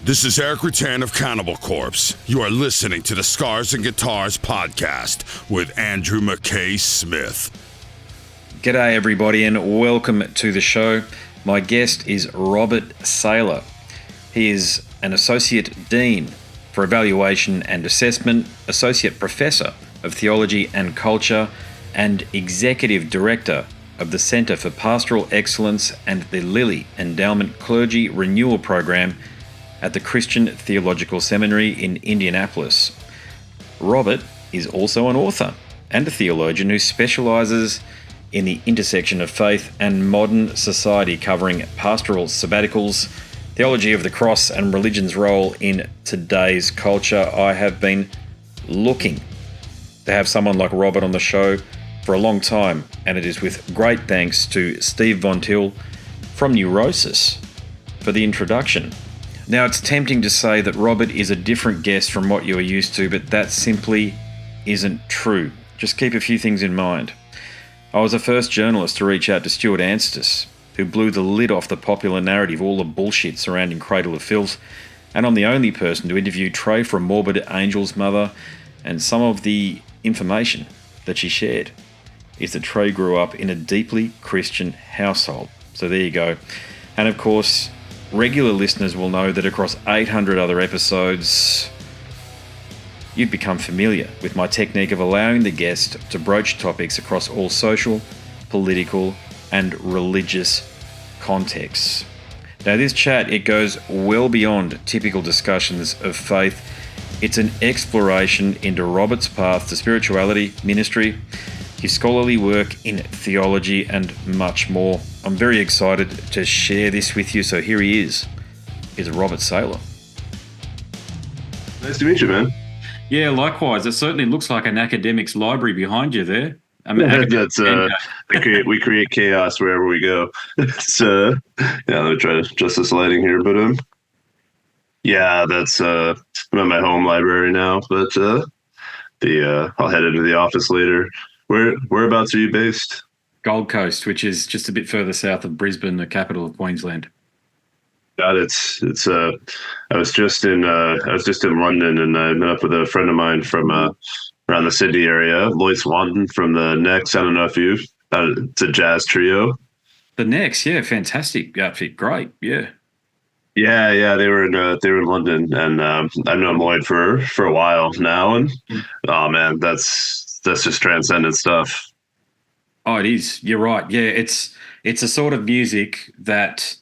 This is Eric Rutan of Cannibal Corpse. You are listening to the Scars and Guitars podcast with Andrew McKay Smith. G'day everybody and welcome to the show. My guest is Robert Saylor. He is an Associate Dean for Evaluation and Assessment, Associate Professor of Theology and Culture, and Executive Director of the Centre for Pastoral Excellence and the Lilly Endowment Clergy Renewal Program at the Christian Theological Seminary in Indianapolis. Robert is also an author and a theologian who specialises in the intersection of faith and modern society, covering pastoral sabbaticals, theology of the cross, and religion's role in today's culture. I have been looking to have someone like Robert on the show for a long time, and it is with great thanks to Steve Von Til from Neurosis for the introduction. Now, it's tempting to say that Robert is a different guest from what you are used to, but that simply isn't true. Just keep a few things in mind. I was the first journalist to reach out to Stuart Anstis, who blew the lid off the popular narrative, all the bullshit surrounding Cradle of Filth, and I'm the only person to interview Trey from Morbid Angel's mother, and some of the information that she shared is that Trey grew up in a deeply Christian household. So there you go. And of course, regular listeners will know that across 800 other episodes, you've become familiar with my technique of allowing the guest to broach topics across all social, political, and religious contexts. Now, this chat, it goes well beyond typical discussions of faith. It's an exploration into Robert's path to spirituality, ministry, his scholarly work in theology, and much more. I'm very excited to share this with you. So here he is Robert Saylor. Nice to meet you, man. Yeah, likewise. It certainly looks like an academic's library behind you there. That's we create chaos wherever we go. So let me try to adjust this lighting here. But that's I'm at my home library now. But I'll head into the office later. Whereabouts are you based? Gold Coast, which is just a bit further south of Brisbane, the capital of Queensland. God, it's I was just in London, and I met up with a friend of mine from around the Sydney area, Lloyd Swanton from the Next. I don't know if it's a jazz trio. The Next, yeah, fantastic outfit, great, yeah. Yeah, they were in London, and I've known Lloyd for a while now, and oh man, that's just transcendent stuff. Oh, it is. You're right. Yeah, it's a sort of music that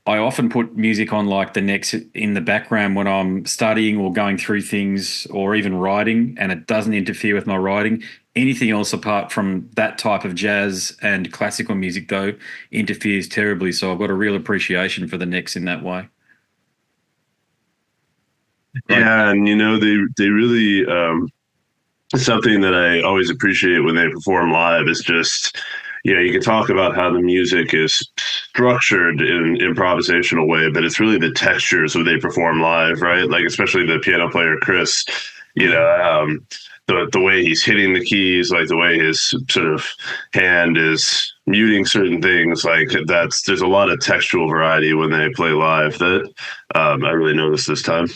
I often put music on, like the Next, in the background when I'm studying or going through things or even writing, and it doesn't interfere with my writing. Anything else apart from that type of jazz and classical music, though, interferes terribly. So I've got a real appreciation for the Next in that way. Yeah, and they really something that I always appreciate when they perform live is just, you can talk about how the music is structured in an improvisational way, but it's really the textures when they perform live, right? Like, especially the piano player, Chris, the way he's hitting the keys, like the way his sort of hand is muting certain things, like there's a lot of textual variety when they play live that I really noticed this time.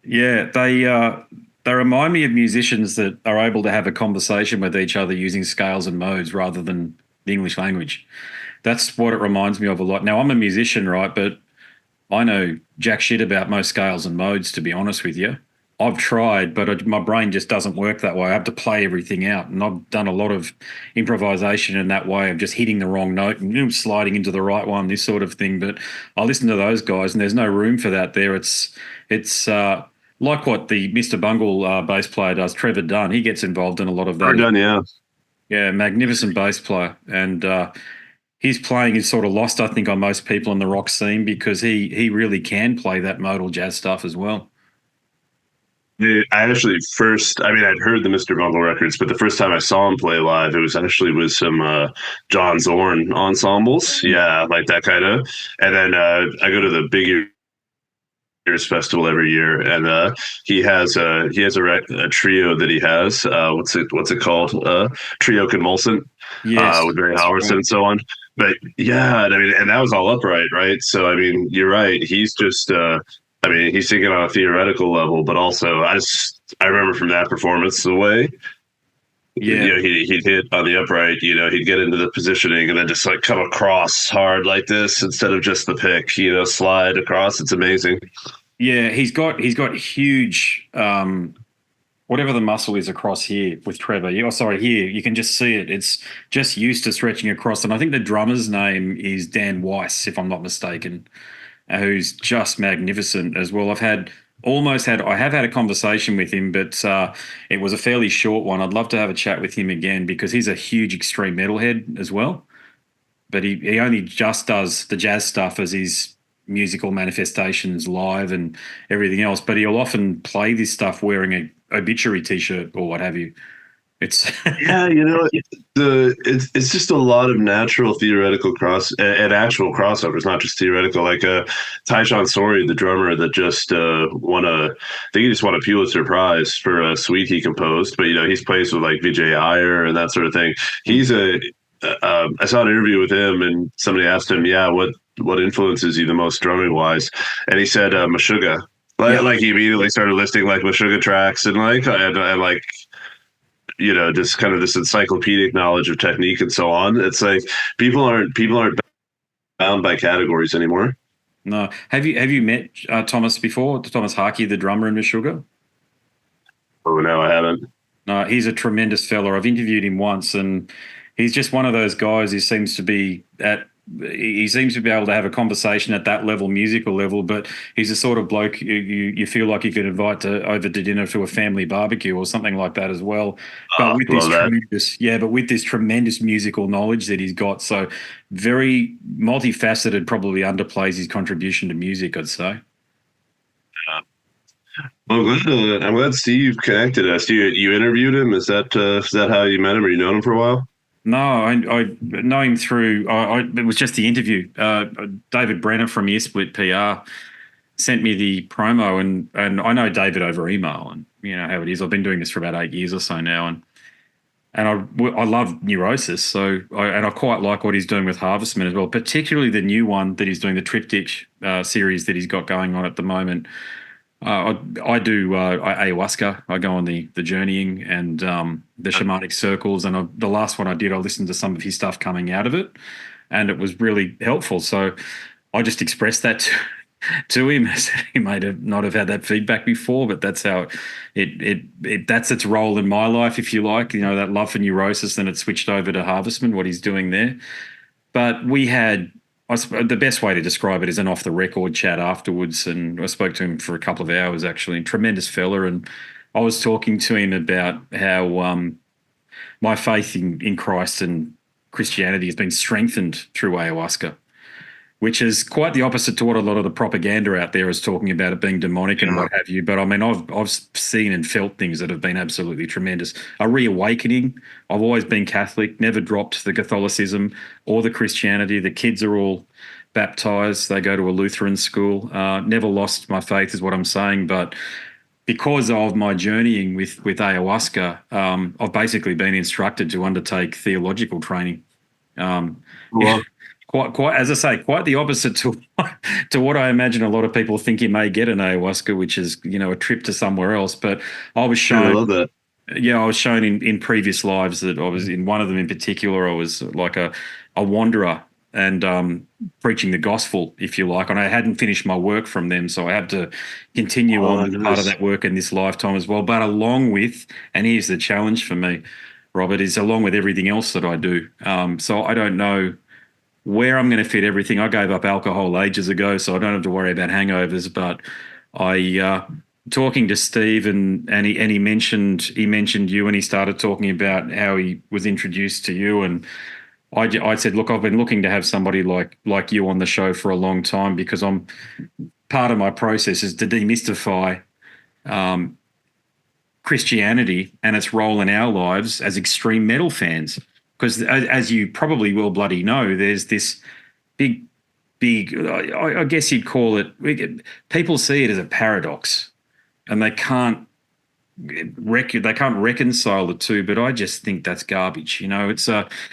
Yeah, they remind me of musicians that are able to have a conversation with each other using scales and modes rather than the English language. That's what it reminds me of a lot. Now, I'm a musician, right, but I know jack shit about most scales and modes, to be honest with you. I've tried, but my brain just doesn't work that way. I have to play everything out, and I've done a lot of improvisation in that way of just hitting the wrong note and sliding into the right one, this sort of thing. But I listen to those guys, and there's no room for that there. It's like what the Mr. Bungle bass player does, Trevor Dunn. He gets involved in a lot of that. Dunn, yeah. Yeah, magnificent bass player. And his playing is sort of lost, I think, on most people in the rock scene because he really can play that modal jazz stuff as well. I actually I'd heard the Mr. Bungle records, but the first time I saw him play live, it was actually with some John Zorn ensembles. Yeah, like that kind of. And then I go to the Big Ears Festival every year, and he has a trio that he has. What's it called? Trio Convulsant. Yes, with Barry Howerson and so on. But yeah, I mean, and that was all upright, right? So I mean, you're right. He's just I mean, he's singing on a theoretical level, but also I remember from that performance the way Yeah. he'd hit on the upright, he'd get into the positioning and then just like come across hard like this instead of just the pick, slide across. It's amazing. Yeah, he's got huge whatever the muscle is across here with Trevor. Here you can just see it. It's just used to stretching across. And I think the drummer's name is Dan Weiss, if I'm not mistaken, who's just magnificent as well. I have had a conversation with him, but it was a fairly short one. I'd love to have a chat with him again because he's a huge extreme metalhead as well. But he only just does the jazz stuff as his musical manifestations live and everything else. But he'll often play this stuff wearing a obituary T-shirt or what have you. It's yeah, it's just a lot of natural theoretical and actual crossovers, not just theoretical. Like Tyshawn Sorey, the drummer that just I think he just won a Pulitzer Prize for a suite he composed. But he's plays with like Vijay Iyer and that sort of thing. He's I saw an interview with him, and somebody asked him, what influences you the most drumming wise, and he said Meshuggah. Like he immediately started listing like Meshuggah tracks and just kind of this encyclopedic knowledge of technique and so on. It's like people aren't bound by categories anymore. No. Have you met Thomas before? Thomas Harkey, the drummer in Meshuggah? Oh no, I haven't. No, he's a tremendous fella. I've interviewed him once, and he's just one of those guys who seems to be able to have a conversation at that level, musical level, but he's the sort of bloke you feel like you could invite over to dinner to a family barbecue or something like that as well. But with this tremendous musical knowledge that he's got, so very multifaceted, probably underplays his contribution to music, I'd say. Well, I'm glad Steve connected us. You interviewed him? Is that how you met him, or you known him for a while? No, I know him through. It was just the interview. David Brenner from Earsplit PR sent me the promo, and I know David over email, and you know how it is. I've been doing this for about 8 years or so now, and I love Neurosis, so I quite like what he's doing with Harvestman as well, particularly the new one that he's doing, the Triptych series that he's got going on at the moment. I do ayahuasca. I go on the journeying and the shamanic circles. And the last one I did, I listened to some of his stuff coming out of it, and it was really helpful. So I just expressed that to him. He may not have had that feedback before, but that's how that's its role in my life, if you like. You know, that love for Neurosis, then it switched over to Harvestman, what he's doing there. But we had. The best way to describe it is an off-the-record chat afterwards, and I spoke to him for a couple of hours, actually. Tremendous fella, and I was talking to him about how my faith in Christ and Christianity has been strengthened through ayahuasca, which is quite the opposite to what a lot of the propaganda out there is talking about it being demonic and what have you. But I mean, I've seen and felt things that have been absolutely tremendous. A reawakening. I've always been Catholic, never dropped the Catholicism or the Christianity. The kids are all baptized. They go to a Lutheran school. Never lost my faith is what I'm saying. But because of my journeying with ayahuasca, I've basically been instructed to undertake theological training. Quite, as I say, quite the opposite to what I imagine a lot of people think you may get in ayahuasca, which is, you know, a trip to somewhere else. But I was shown, I love that. Yeah, I was shown in previous lives that I was in one of them in particular. I was like a wanderer and preaching the gospel, if you like. And I hadn't finished my work from them, so I had to continue on part of that work in this lifetime as well. But along with, and here's the challenge for me, Robert, is along with everything else that I do. So I don't know where I'm going to fit everything. I gave up alcohol ages ago, so I don't have to worry about hangovers. But I talking to Steve, and he mentioned you, and he started talking about how he was introduced to you, and I said, look, I've been looking to have somebody like you on the show for a long time, because I'm part of my process is to demystify Christianity and its role in our lives as extreme metal fans. Because as you probably will bloody know, there's this big, I guess you'd call it, people see it as a paradox, and they can't reconcile the two. But I just think that's garbage. You know, it's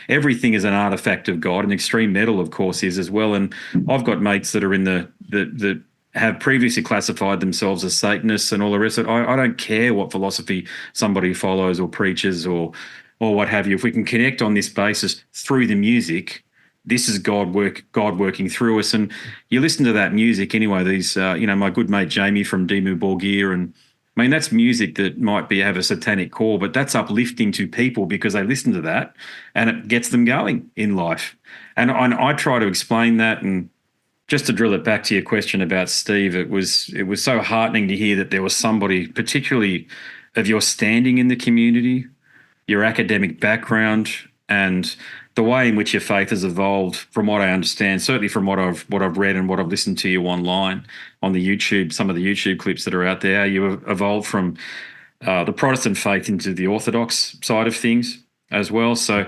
everything is an artifact of God, and extreme metal, of course, is as well. And I've got mates that are in the have previously classified themselves as Satanists and all the rest of it. I don't care what philosophy somebody follows or preaches or what have you. If we can connect on this basis through the music, this is God working through us. And you listen to that music anyway. These, my good mate Jamie from Dimmu Borgir, and I mean that's music that might have a satanic core, but that's uplifting to people because they listen to that and it gets them going in life. And I try to explain that. And just to drill it back to your question about Steve, it was so heartening to hear that there was somebody, particularly of your standing in the community, your academic background, and the way in which your faith has evolved, from what I understand, certainly from what I've read and what I've listened to you online on the YouTube, some of the YouTube clips that are out there. You have evolved from the Protestant faith into the Orthodox side of things as well. So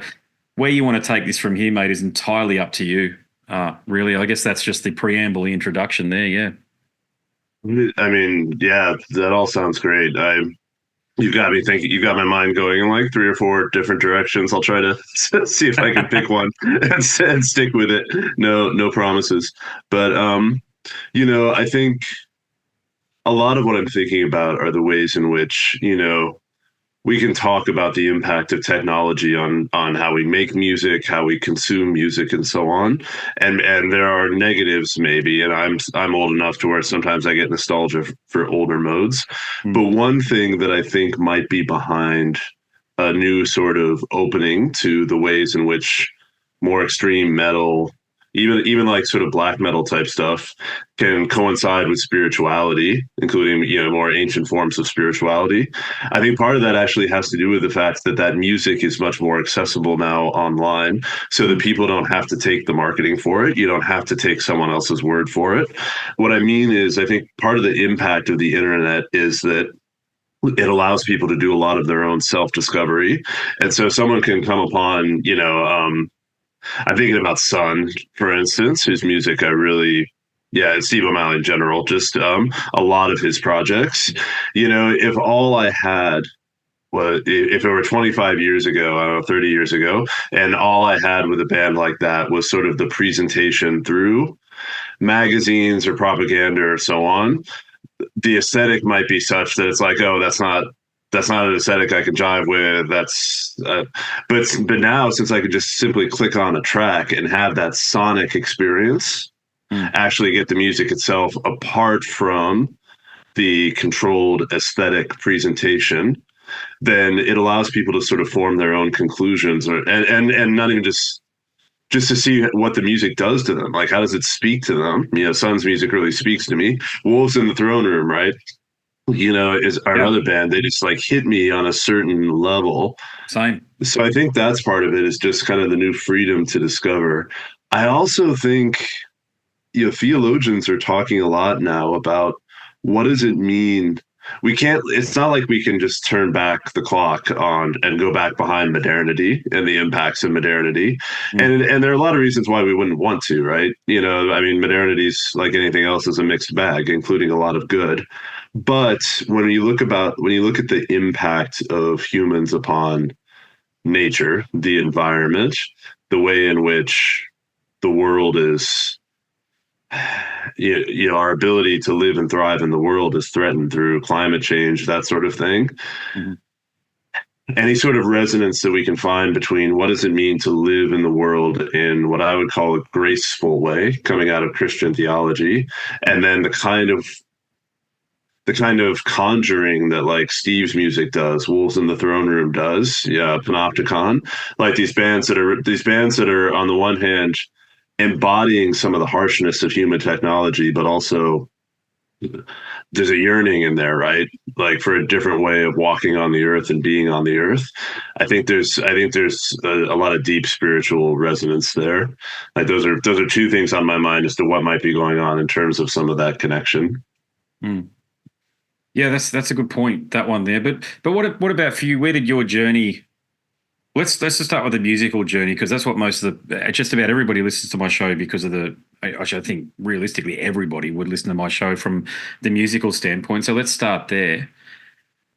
where you want to take this from here, mate, is entirely up to you. Really, I guess that's just the preamble, the introduction there. Yeah. I mean, yeah, that all sounds great. You've got me thinking. You've got my mind going in like 3 or 4 different directions. I'll try to see if I can pick one and stick with it. No promises. But I think a lot of what I'm thinking about are the ways in which we can talk about the impact of technology on how we make music, how we consume music, and so on. And there are negatives maybe, and I'm old enough to where sometimes I get nostalgia for older modes. But one thing that I think might be behind a new sort of opening to the ways in which more extreme metal, even like sort of black metal type stuff, can coincide with spirituality, including more ancient forms of spirituality. I think part of that actually has to do with the fact that music is much more accessible now online, so that people don't have to take the marketing for it. You don't have to take someone else's word for it. What I mean is, I think part of the impact of the internet is that it allows people to do a lot of their own self-discovery, and so someone can come upon I'm thinking about Sun, for instance, whose music I really, and Steve O'Malley in general, just a lot of his projects. If all I had was, if it were 25 years ago, I don't know, 30 years ago, and all I had with a band like that was sort of the presentation through magazines or propaganda or so on, the aesthetic might be such that it's like, oh, that's not an aesthetic I can jive with. But now, since I could just simply click on a track and have that sonic experience, actually get the music itself apart from the controlled aesthetic presentation, then it allows people to sort of form their own conclusions, and not even just to see what the music does to them. Like, how does it speak to them? Sun's music really speaks to me. Wolves in the Throne Room, right? Is our other band. They just like hit me on a certain level. Same. So I think that's part of it, is just kind of the new freedom to discover. I also think, theologians are talking a lot now about what does it mean. It's not like we can just turn back the clock on and go back behind modernity and the impacts of modernity. And there are a lot of reasons why we wouldn't want to, right? Modernity's like anything else, is a mixed bag, including a lot of good. But when you look at the impact of humans upon nature, the environment, the way in which the world is, our ability to live and thrive in the world is threatened through climate change, that sort of thing. Any sort of resonance that we can find between what does it mean to live in the world in what I would call a graceful way, coming out of Christian theology, and then the kind of conjuring that like Steve's music does, Wolves in the Throne Room does, Panopticon, like these bands that are on the one hand embodying some of the harshness of human technology, but also there's a yearning in there, right? Like for a different way of walking on the earth and being on the earth. I think there's a lot of deep spiritual resonance there. Like those are 2 things on my mind as to what might be going on in terms of some of that connection. Yeah, that's a good point, that one there. But what about for you? Where did your journey? Let's just start with the musical journey, because that's what just about everybody listens to my show because of I think realistically everybody would listen to my show from the musical standpoint. So let's start there.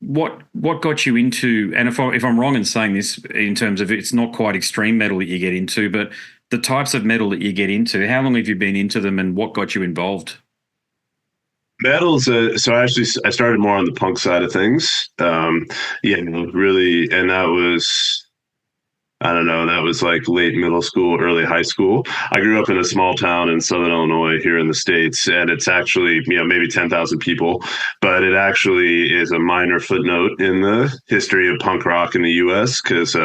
What got you into? And if I'm wrong in saying this, in terms of it's not quite extreme metal that you get into, but the types of metal that you get into, how long have you been into them, and what got you involved? Metal's so I started more on the punk side of things. Really, and that was, I don't know, that was like late middle school, early high school. I grew up in a small town in Southern Illinois here in the States, and it's actually, maybe 10,000 people, but it actually is a minor footnote in the history of punk rock in the US because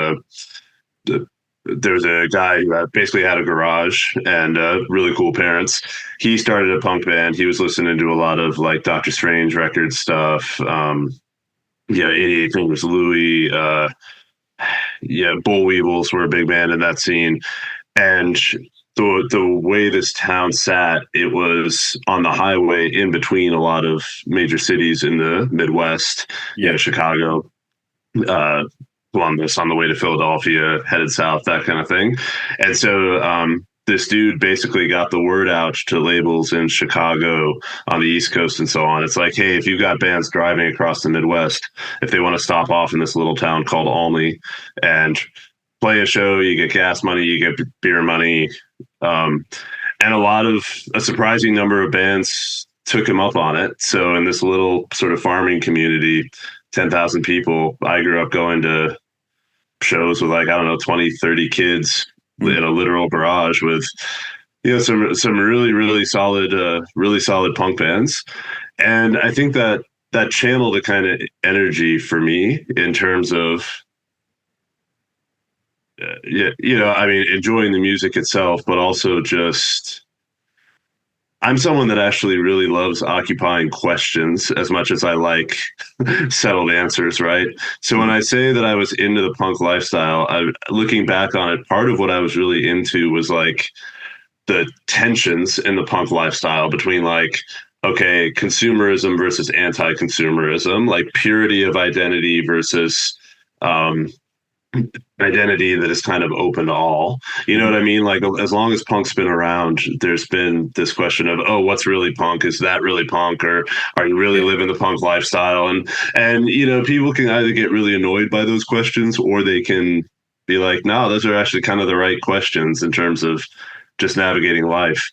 there's a guy who basically had a garage and really cool parents. He started a punk band. He was listening to a lot of like Dr. Strange record stuff. 88 Fingers Louie. Bull Weevils were a big band in that scene. And the way this town sat, it was on the highway in between a lot of major cities in the Midwest. Chicago, Columbus on the way to Philadelphia, headed south, that kind of thing. And so this dude basically got the word out to labels in Chicago, on the East Coast and so on. It's like, hey, if you've got bands driving across the Midwest, if they want to stop off in this little town called Olney and play a show, you get gas money, you get beer money. And a surprising number of bands took him up on it. So in this little sort of farming community, 10,000 people, I grew up going to shows with 20, 30 kids in a literal garage with some really solid punk bands. And I think that channeled a kind of energy for me in terms of enjoying the music itself, but also just, I'm someone that actually really loves occupying questions as much as I like settled answers, right? So when I say that I was into the punk lifestyle, looking back on it, part of what I was really into was like the tensions in the punk lifestyle between consumerism versus anti-consumerism, like purity of identity versus identity that is kind of open to all. You know what I mean? Like, as long as punk's been around, there's been this question of, oh, what's really punk? Is that really punk? Or are you really living the punk lifestyle? And people can either get really annoyed by those questions, or they can be like, no, those are actually kind of the right questions in terms of just navigating life.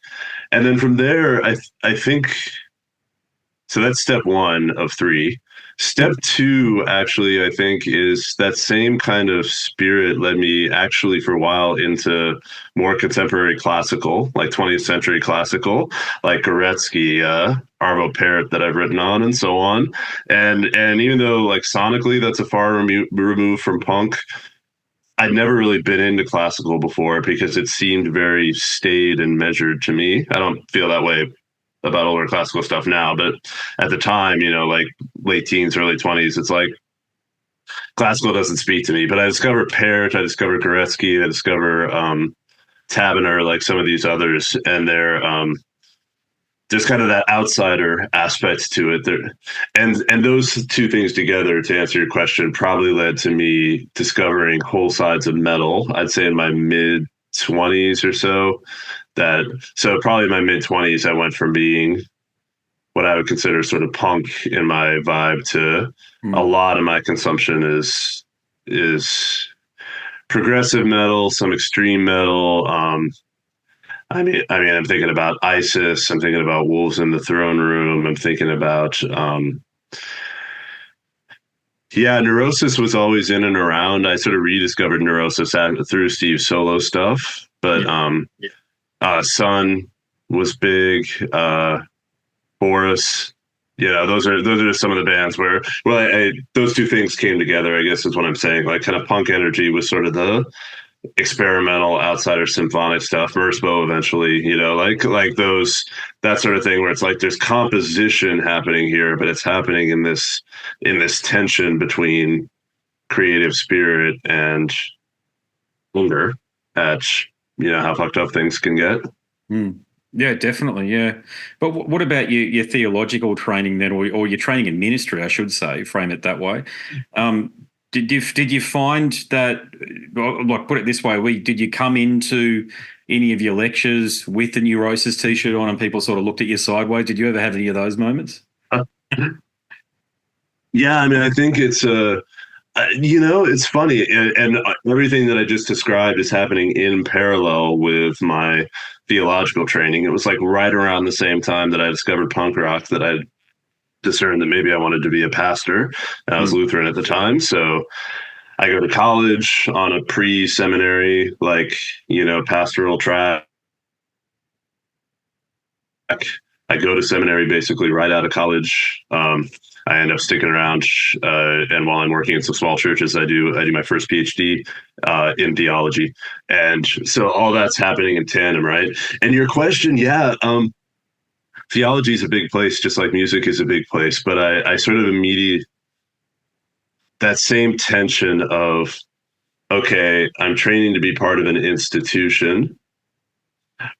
And then from there, I think, so that's step one of three. Step two, actually, I think, is that same kind of spirit led me actually for a while into more contemporary classical, like 20th century classical, like Goretzky, Arvo Pärt that I've written on, and so on. And even though like sonically that's a far removed from punk, I'd never really been into classical before because it seemed very staid and measured to me. I don't feel that way about older classical stuff now, but at the time, like late teens, early 20s, it's like classical doesn't speak to me. But I discovered Pärt, I discovered Goretzky, I discovered Taberner, like some of these others, and they're there's kind of that outsider aspect to it there. And those two things together, to answer your question, probably led to me discovering whole sides of metal, I'd say in my mid 20s or so. So probably in my mid 20s, I went from being what I would consider sort of punk in my vibe to a lot of my consumption is progressive metal, some extreme metal. I'm thinking about ISIS. I'm thinking about Wolves in the Throne Room. I'm thinking about, Neurosis was always in and around. I sort of rediscovered Neurosis through Steve's solo stuff, but Sun was big. Boris, those are some of the bands where, those two things came together, I guess is what I'm saying. Like kind of punk energy was sort of the experimental outsider symphonic stuff. Mersbo eventually, like those, that sort of thing where it's like there's composition happening here, but it's happening in this tension between creative spirit and hunger at how fucked up things can get. Yeah, definitely. Yeah. But what about your theological training then, or your training in ministry, I should say, frame it that way? Did you find that, like, put it this way, did you come into any of your lectures with the Neurosis t-shirt on and people sort of looked at you sideways? Did you ever have any of those moments? Yeah, I think it's It's funny, and everything that I just described is happening in parallel with my theological training. It was like right around the same time that I discovered punk rock that I discerned that maybe I wanted to be a pastor. I was Lutheran at the time, so I go to college on a pre-seminary, pastoral track. I go to seminary basically right out of college. I end up sticking around, and while I'm working in some small churches, I do my first PhD in theology, and so all that's happening in tandem, right? And your question, theology is a big place, just like music is a big place. But I sort of immediately that same tension of, okay, I'm training to be part of an institution,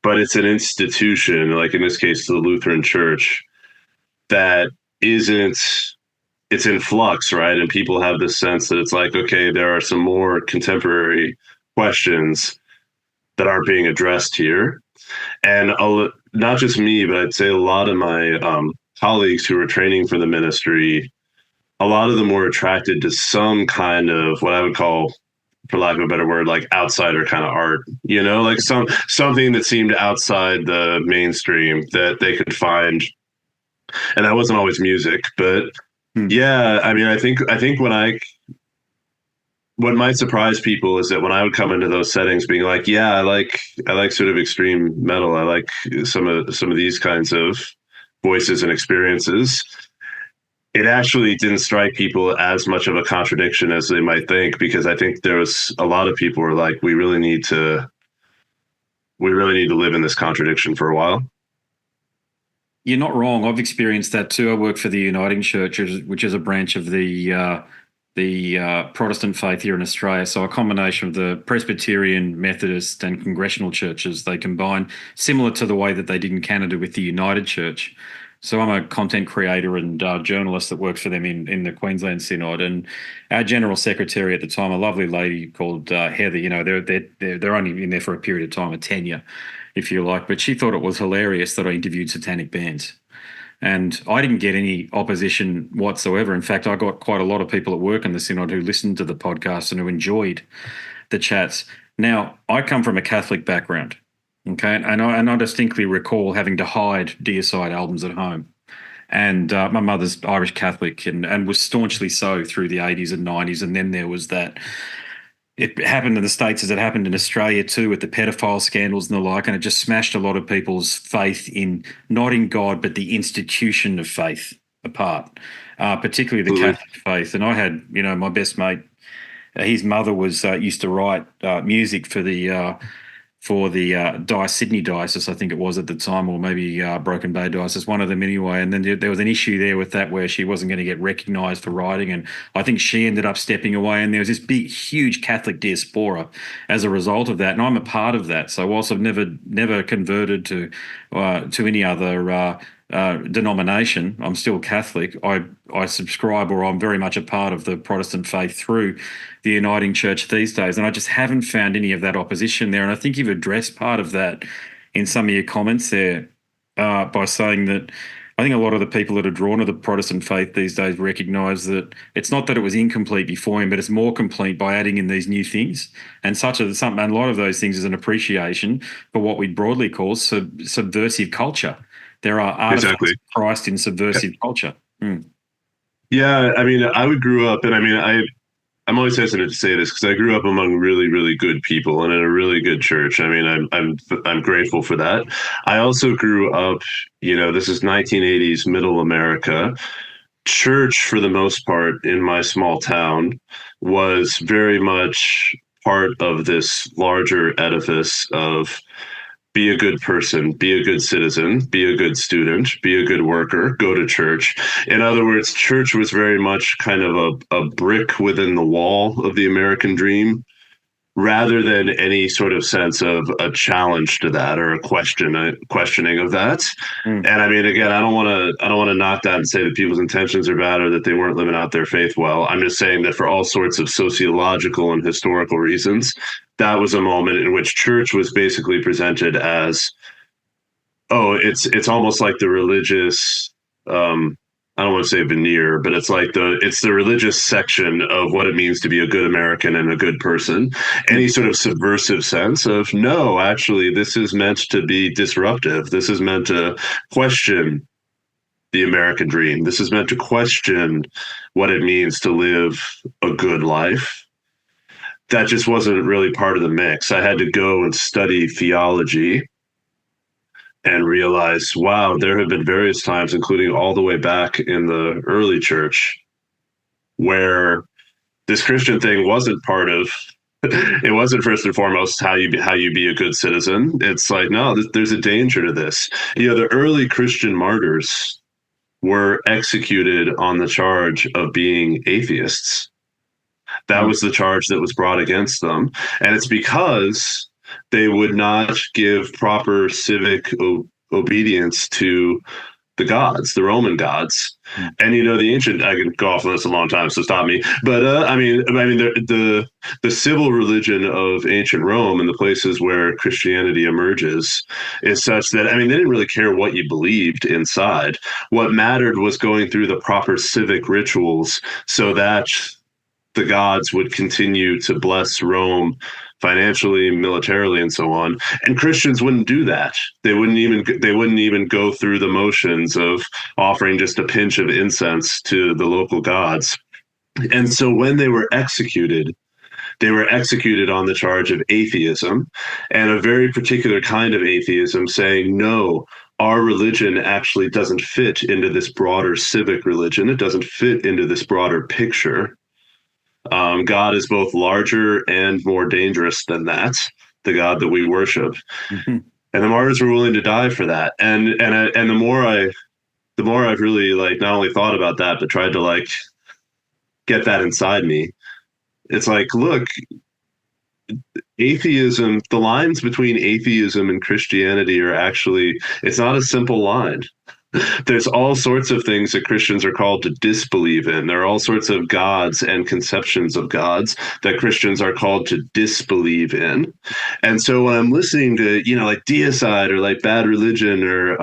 but it's an institution, like in this case, the Lutheran Church, that isn't, it's in flux, right? And people have this sense that it's like, okay, there are some more contemporary questions that aren't being addressed here. And not just me, but I'd say a lot of my colleagues who are training for the ministry, a lot of them were attracted to some kind of what I would call, for lack of a better word, like outsider kind of art, like something that seemed outside the mainstream that they could find. And that wasn't always music, but yeah, I mean, I think what might surprise people is that when I would come into those settings being like, yeah, I like sort of extreme metal. I like some of these kinds of voices and experiences. It actually didn't strike people as much of a contradiction as they might think, because I think there was a lot of people were like, we really need to live in this contradiction for a while. You're not wrong. I've experienced that too. I work for the Uniting Church, which is a branch of the Protestant faith here in Australia. So a combination of the Presbyterian, Methodist, and Congregational churches, they combine, similar to the way that they did in Canada with the United Church. So I'm a content creator and journalist that works for them in the Queensland Synod, and our general secretary at the time, a lovely lady called Heather. They're only in there for a period of time, a tenure, if you like, but she thought it was hilarious that I interviewed satanic bands. And I didn't get any opposition whatsoever. In fact, I got quite a lot of people at work in the Synod who listened to the podcast and who enjoyed the chats. Now, I come from a Catholic background, okay, and I distinctly recall having to hide Deicide albums at home. And my mother's Irish Catholic and was staunchly so through the 80s and 90s. And then there was that. It happened in the States as it happened in Australia too, with the pedophile scandals and the like, and it just smashed a lot of people's faith in, not in God, but the institution of faith apart, particularly the Catholic faith. And I had, my best mate, his mother was used to write music for the Sydney Diocese, I think it was at the time, or maybe Broken Bay Diocese, one of them anyway. And then there was an issue there with that where she wasn't going to get recognised for writing, and I think she ended up stepping away. And there was this big, huge Catholic diaspora as a result of that. And I'm a part of that. So whilst I've never converted to any other denomination, I'm still Catholic. I subscribe, or I'm very much a part of the Protestant faith through the Uniting Church these days, and I just haven't found any of that opposition there. And I think you've addressed part of that in some of your comments there by saying that I think a lot of the people that are drawn to the Protestant faith these days recognise that it's not that it was incomplete before him, but it's more complete by adding in these new things. And a lot of those things is an appreciation for what we broadly call subversive culture. There are artifacts of Christ in subversive culture. Yeah, I mean, I grew up, and I mean, I'm always hesitant to say this because I grew up among really, really good people and in a really good church. I mean, I'm grateful for that. I also grew up, this is 1980s middle America. Church, for the most part, in my small town, was very much part of this larger edifice of be a good person, be a good citizen, be a good student, be a good worker, go to church. In other words, church was very much kind of a brick within the wall of the American dream, rather than any sort of sense of a challenge to that or a questioning of that. And I mean, again, I don't want to knock that and say that people's intentions are bad or that they weren't living out their faith well. I'm just saying that for all sorts of sociological and historical reasons, that was a moment in which church was basically presented as, it's almost like the religious, I I don't want to say veneer, but it's like it's the religious section of what it means to be a good American and a good person. Any sort of subversive sense of, no, actually, this is meant to be disruptive. This is meant to question the American dream. This is meant to question what it means to live a good life. That just wasn't really part of the mix. I had to go and study theology and realize, wow, there have been various times, including all the way back in the early church, where this Christian thing wasn't part of. It wasn't first and foremost how you be a good citizen. It's like, no, there's a danger to this. The early Christian martyrs were executed on the charge of being atheists. That was the charge that was brought against them. And it's because they would not give proper civic obedience to the gods, the Roman gods. And, the ancient, I can go off on this a long time, so stop me. But the civil religion of ancient Rome and the places where Christianity emerges is such that, they didn't really care what you believed inside. What mattered was going through the proper civic rituals so that the gods would continue to bless Rome financially, militarily, and so on. And Christians wouldn't do that. They wouldn't even go through the motions of offering just a pinch of incense to the local gods. And so when they were executed on the charge of atheism, and a very particular kind of atheism, saying, no, our religion actually doesn't fit into this broader civic religion. It doesn't fit into this broader picture. God is both larger and more dangerous than that, the God that we worship. Mm-hmm. And the martyrs were willing to die for that. And the more I've really not only thought about that, but tried to get that inside me. It's like, look, atheism, the lines between atheism and Christianity are actually, it's not a simple line. There's all sorts of things that Christians are called to disbelieve in. There are all sorts of gods and conceptions of gods that Christians are called to disbelieve in. And so when I'm listening to, deicide or bad religion or,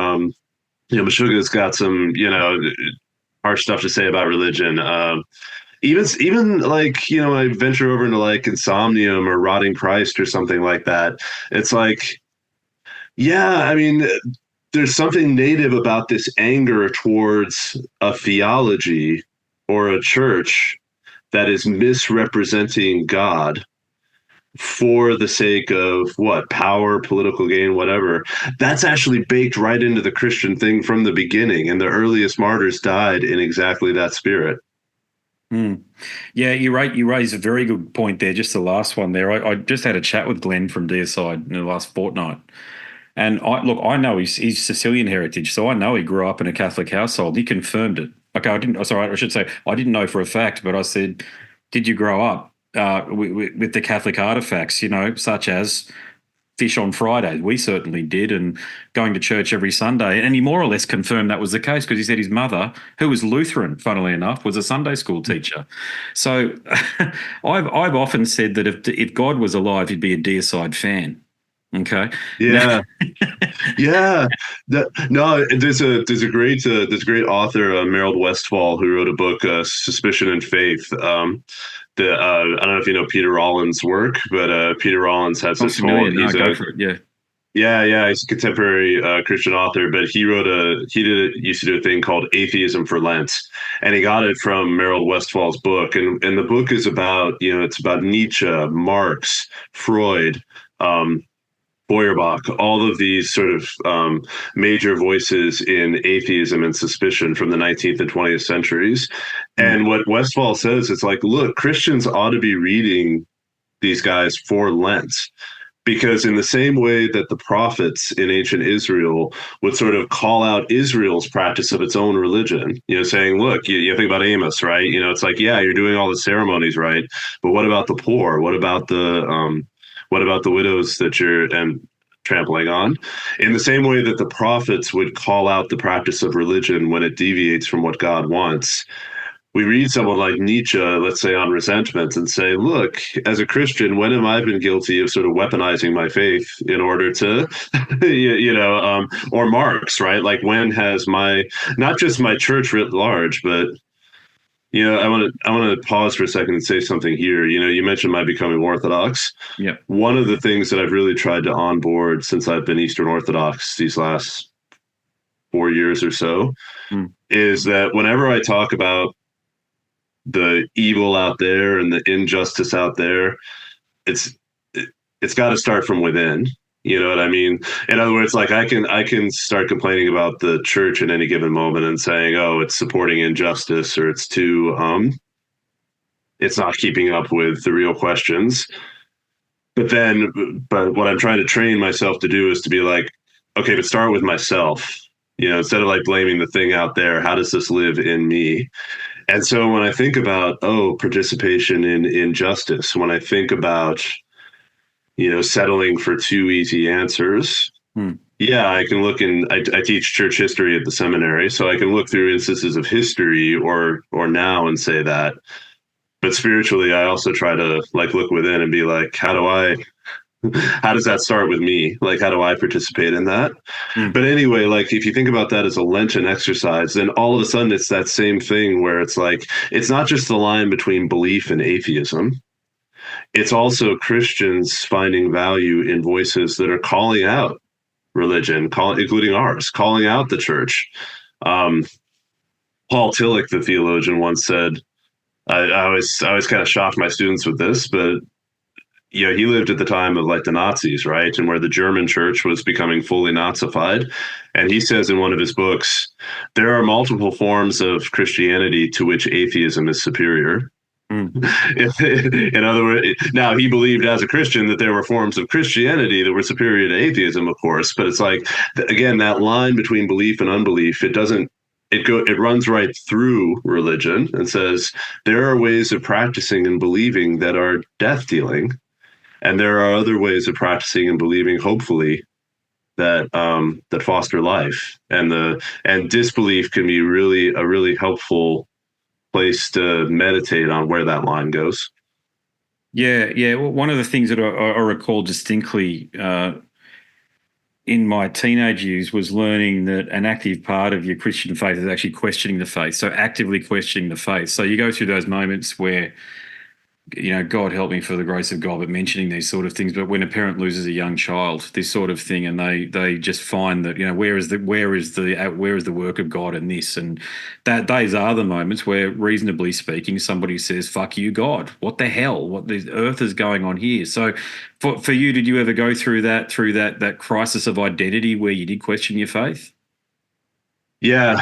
Meshuggah's got some, harsh stuff to say about religion. Even I venture over into Insomnium or Rotting Christ or something like that. It's like, yeah, there's something native about this anger towards a theology or a church that is misrepresenting God for the sake of power, political gain, whatever. That's actually baked right into the Christian thing from the beginning. And the earliest martyrs died in exactly that spirit. Yeah, you raise a very good point there. Just the last one there. I just had a chat with Glenn from Deicide in the last fortnight. And I know he's Sicilian heritage, so I know he grew up in a Catholic household. He confirmed it. Okay, I didn't know for a fact, but I said, did you grow up with the Catholic artifacts, such as fish on Friday? We certainly did, and going to church every Sunday. And he more or less confirmed that was the case because he said his mother, who was Lutheran, funnily enough, was a Sunday school teacher. So I've often said that if God was alive, he'd be a Deicide fan. Okay. Yeah. Yeah. There's a great author, Meryl Westphal, who wrote a book, Suspicion and Faith. I don't know if you know Peter Rollins' work, but Peter Rollins has this whole. Yeah, he's a contemporary Christian author, but he used to do a thing called Atheism for Lent, and he got it from Meryl Westphal's book, and the book is about it's about Nietzsche, Marx, Freud, Feuerbach, all of these sort of major voices in atheism and suspicion from the 19th and 20th centuries. And what Westphal says, it's like, look, Christians ought to be reading these guys for Lent, because in the same way that the prophets in ancient Israel would sort of call out Israel's practice of its own religion, saying, look, you think about Amos, right? It's like, yeah, you're doing all the ceremonies, right? But what about the poor? What about the widows that you're trampling on? In the same way that the prophets would call out the practice of religion when it deviates from what God wants, we read someone like Nietzsche, let's say, on resentment, and say, look, as a Christian, when have I been guilty of sort of weaponizing my faith in order to, or Marx, right? Like, when has not just my church writ large, but I want to pause for a second and say something here. You mentioned my becoming Orthodox. Yeah. One of the things that I've really tried to onboard since I've been Eastern Orthodox these last 4 years or so is that whenever I talk about the evil out there and the injustice out there, it's got to start from within. You know what I mean? In other words, like I can start complaining about the church in any given moment and saying, oh, it's supporting injustice, or it's not keeping up with the real questions. But what I'm trying to train myself to do is to be like, okay, but start with myself. Instead of like blaming the thing out there, how does this live in me? And so when I think about, participation in injustice, when I think about, settling for too easy answers, yeah, I can look I teach church history at the seminary, so I can look through instances of history or now and say that. But spiritually, I also try to like look within and be like, how does that start with me? Like, how do I participate in that? But anyway, like if you think about that as a Lenten exercise, then all of a sudden it's that same thing where it's like, it's not just the line between belief and atheism. It's also Christians finding value in voices that are calling out religion, including ours, calling out the church. Paul Tillich, the theologian, once said, I always kind of shocked my students with this, but he lived at the time of like the Nazis, right? And where the German church was becoming fully Nazified. And he says in one of his books, there are multiple forms of Christianity to which atheism is superior. In other words, now he believed as a Christian that there were forms of Christianity that were superior to atheism, of course. But it's like, again, that line between belief and unbelief, it runs right through religion and says there are ways of practicing and believing that are death dealing. And there are other ways of practicing and believing, hopefully, that foster life. And disbelief can be a really helpful place to meditate on where that line goes. Yeah. Well, one of the things that I recall distinctly in my teenage years was learning that an active part of your Christian faith is actually questioning the faith. So actively questioning the faith. So you go through those moments where, God help me for the grace of God, but mentioning these sort of things. But when a parent loses a young child, this sort of thing, and they just find that, where is the work of God in this? And those are the moments where, reasonably speaking, somebody says, "Fuck you, God! What the hell? What the earth is going on here?" So, for you, did you ever go through that crisis of identity where you did question your faith? Yeah.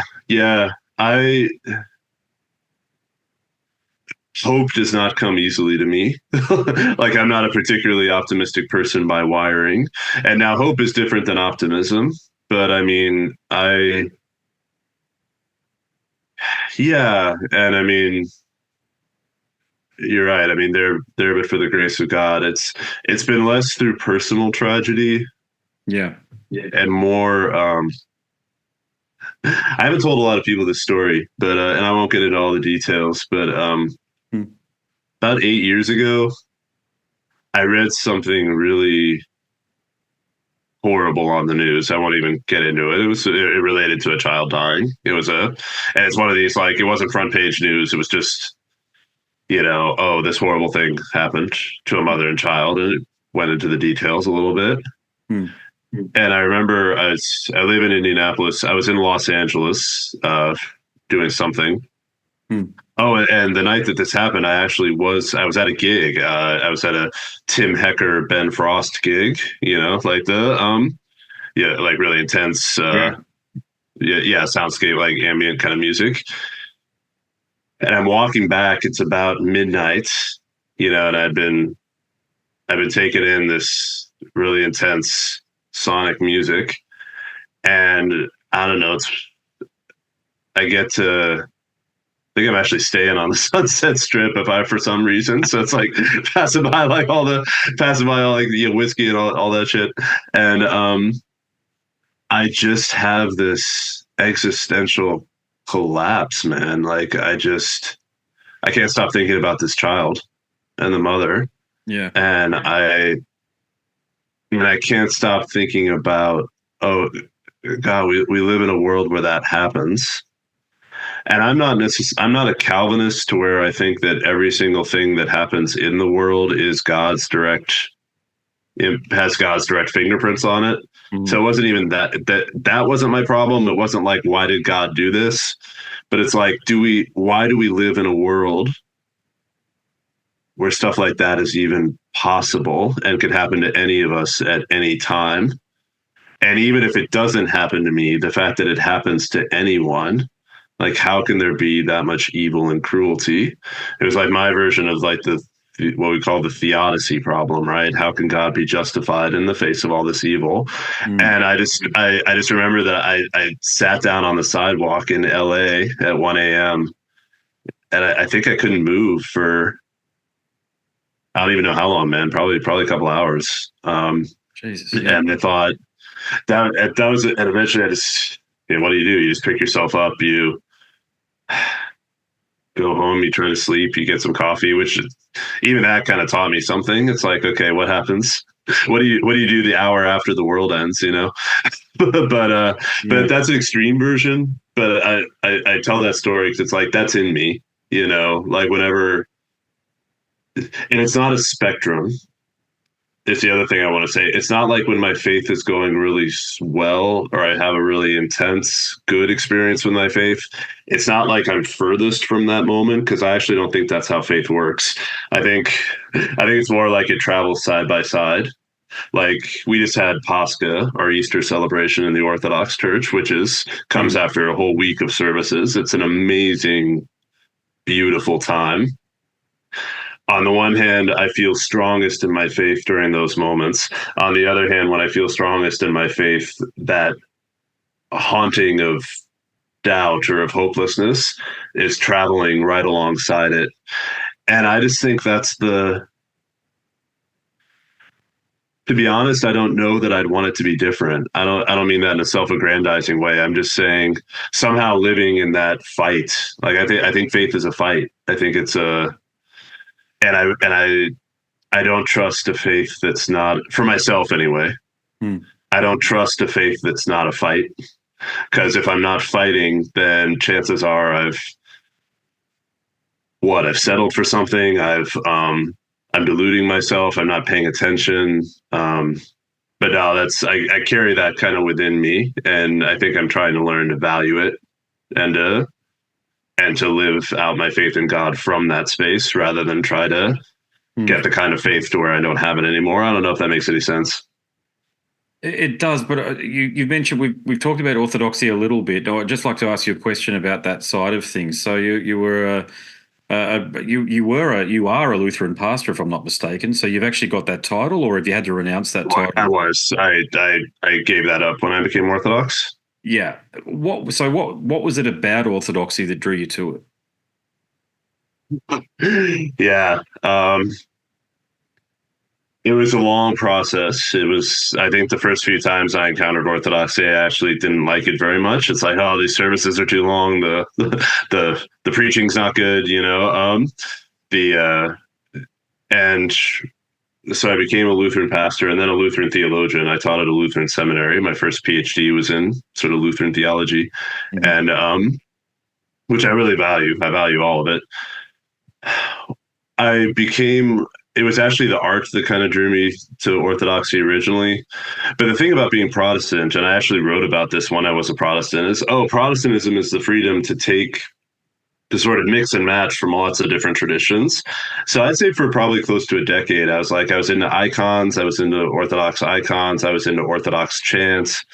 Hope does not come easily to me. Like, I'm not a particularly optimistic person by wiring. And now hope is different than optimism. But I mean, yeah. And I mean, you're right. I mean, there, but for the grace of God, it's been less through personal tragedy. Yeah. And more, I haven't told a lot of people this story, but, and I won't get into all the details, but, about 8 years ago, I read something really horrible on the news. I won't even get into it. It related to a child dying. And it's one of these, like, it wasn't front page news. It was just, this horrible thing happened to a mother and child, and it went into the details a little bit. And I remember I live in Indianapolis. I was in Los Angeles doing something. Oh, and the night that this happened, I was at a gig. I was at a Tim Hecker, Ben Frost gig, like the, like really intense, soundscape, like ambient kind of music. And I'm walking back, it's about midnight, and I've been taking in this really intense sonic music. And I don't know, I think I'm actually staying on the Sunset Strip for some reason. So it's like passing by all the whiskey and all that shit. And I just have this existential collapse, man. Like I can't stop thinking about this child and the mother. Yeah. And I can't stop thinking about, oh God, we live in a world where that happens. And I'm not a Calvinist to where I think that every single thing that happens in the world is it has God's direct fingerprints on it. So it wasn't even that wasn't my problem. It wasn't like, why did God do this? But it's like, why do we live in a world where stuff like that is even possible and could happen to any of us at any time? And even if it doesn't happen to me, the fact that it happens to anyone, like, how can there be that much evil and cruelty? It was like my version of like what we call the theodicy problem, right? How can God be justified in the face of all this evil? And I just remember that I sat down on the sidewalk in LA at 1 a.m. and I think I couldn't move for, I don't even know how long, man. Probably a couple hours. Jesus. Yeah. And I thought that was it. And eventually I just, what do? You just pick yourself up, you go home, you try to sleep, you get some coffee, which even that kind of taught me something. It's like, okay, what happens? What do you do the hour after the world ends, but that's an extreme version. But I tell that story because it's like, that's in me, like whenever, and it's not a spectrum. It's the other thing I want to say. It's not like when my faith is going really well or I have a really intense, good experience with my faith. It's not like I'm furthest from that moment, because I actually don't think that's how faith works. I think it's more like it travels side by side. Like, we just had Pascha, our Easter celebration in the Orthodox Church, which comes after a whole week of services. It's an amazing, beautiful time. On the one hand, I feel strongest in my faith during those moments. On the other hand, when I feel strongest in my faith, that haunting of doubt or of hopelessness is traveling right alongside it. And I just think to be honest, I don't know that I'd want it to be different. I don't mean that in a self-aggrandizing way. I'm just saying, somehow living in that fight. Like, I think faith is a fight. I think it's I don't trust a faith that's not, for myself anyway. I don't trust a faith that's not a fight, because if I'm not fighting, then chances are I've settled for something. I'm deluding myself. I'm not paying attention. But no, I carry that kind of within me, and I think I'm trying to learn to value it and to live out my faith in God from that space, rather than try to get the kind of faith to where I don't have it anymore. I don't know if that makes any sense. It does, but you've mentioned we've talked about orthodoxy a little bit. I'd just like to ask you a question about that side of things. So you are a Lutheran pastor, if I'm not mistaken. So you've actually got that title, or have you had to renounce that title? I gave that up when I became Orthodox. Yeah. What was it about orthodoxy that drew you to it? Yeah. It was a long process. I think the first few times I encountered Orthodoxy, I actually didn't like it very much. It's like, oh, these services are too long. The preaching's not good, and so I became a Lutheran pastor and then a Lutheran theologian. I taught at a Lutheran seminary. My first PhD was in sort of Lutheran theology, and which I really value. I value all of it. It was actually the art that kind of drew me to Orthodoxy originally. But the thing about being Protestant, and I actually wrote about this when I was a Protestant, is, Protestantism is the freedom to sort of mix and match from lots of different traditions. So I'd say for probably close to a decade, I was into icons, I was into Orthodox icons, I was into Orthodox chants,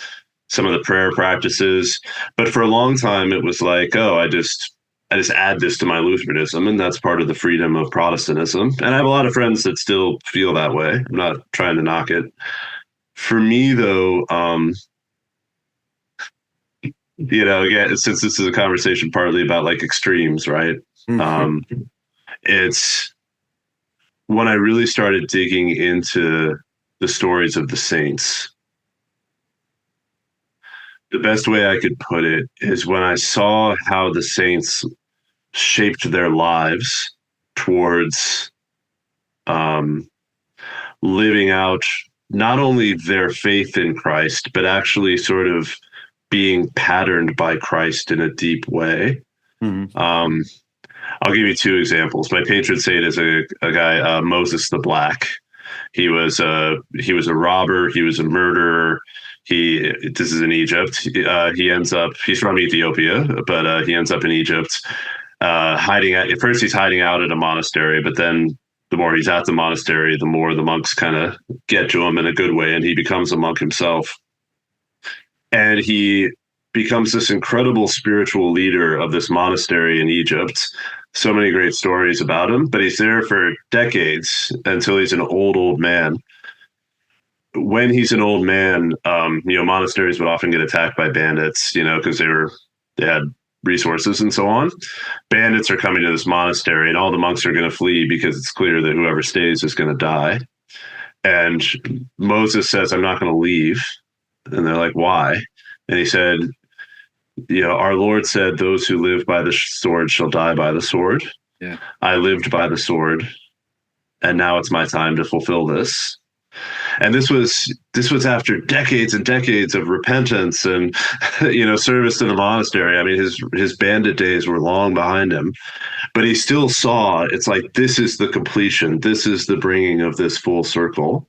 some of the prayer practices. But for a long time, it was like, oh, I just add this to my Lutheranism, and that's part of the freedom of Protestantism. And I have a lot of friends that still feel that way. I'm not trying to knock it. For me, though, again, since this is a conversation partly about like extremes, right? It's when I really started digging into the stories of the saints. The best way I could put it is when I saw how the saints shaped their lives towards living out not only their faith in Christ, but actually sort of being patterned by Christ in a deep way. Mm-hmm. I'll give you two examples. My patron saint is a guy, Moses the Black. He was a robber. He was a murderer. This is in Egypt. He's from Ethiopia, but he ends up in Egypt, hiding at first. He's hiding out at a monastery, but then the more he's at the monastery, the more the monks kind of get to him in a good way, and he becomes a monk himself. And he becomes this incredible spiritual leader of this monastery in Egypt. So many great stories about him, but he's there for decades until he's an old man. When he's an old man, monasteries would often get attacked by bandits, because they had resources and so on. Bandits are coming to this monastery, and all the monks are going to flee because it's clear that whoever stays is going to die. And Moses says, "I'm not going to leave." And they're like, "Why?" And he said, our Lord said, "Those who live by the sword shall die by the sword." Yeah. I lived by the sword, and now it's my time to fulfill this. And this was after decades and decades of repentance and service to the monastery. I mean, his bandit days were long behind him, but he still saw, it's like, this is the completion. This is the bringing of this full circle.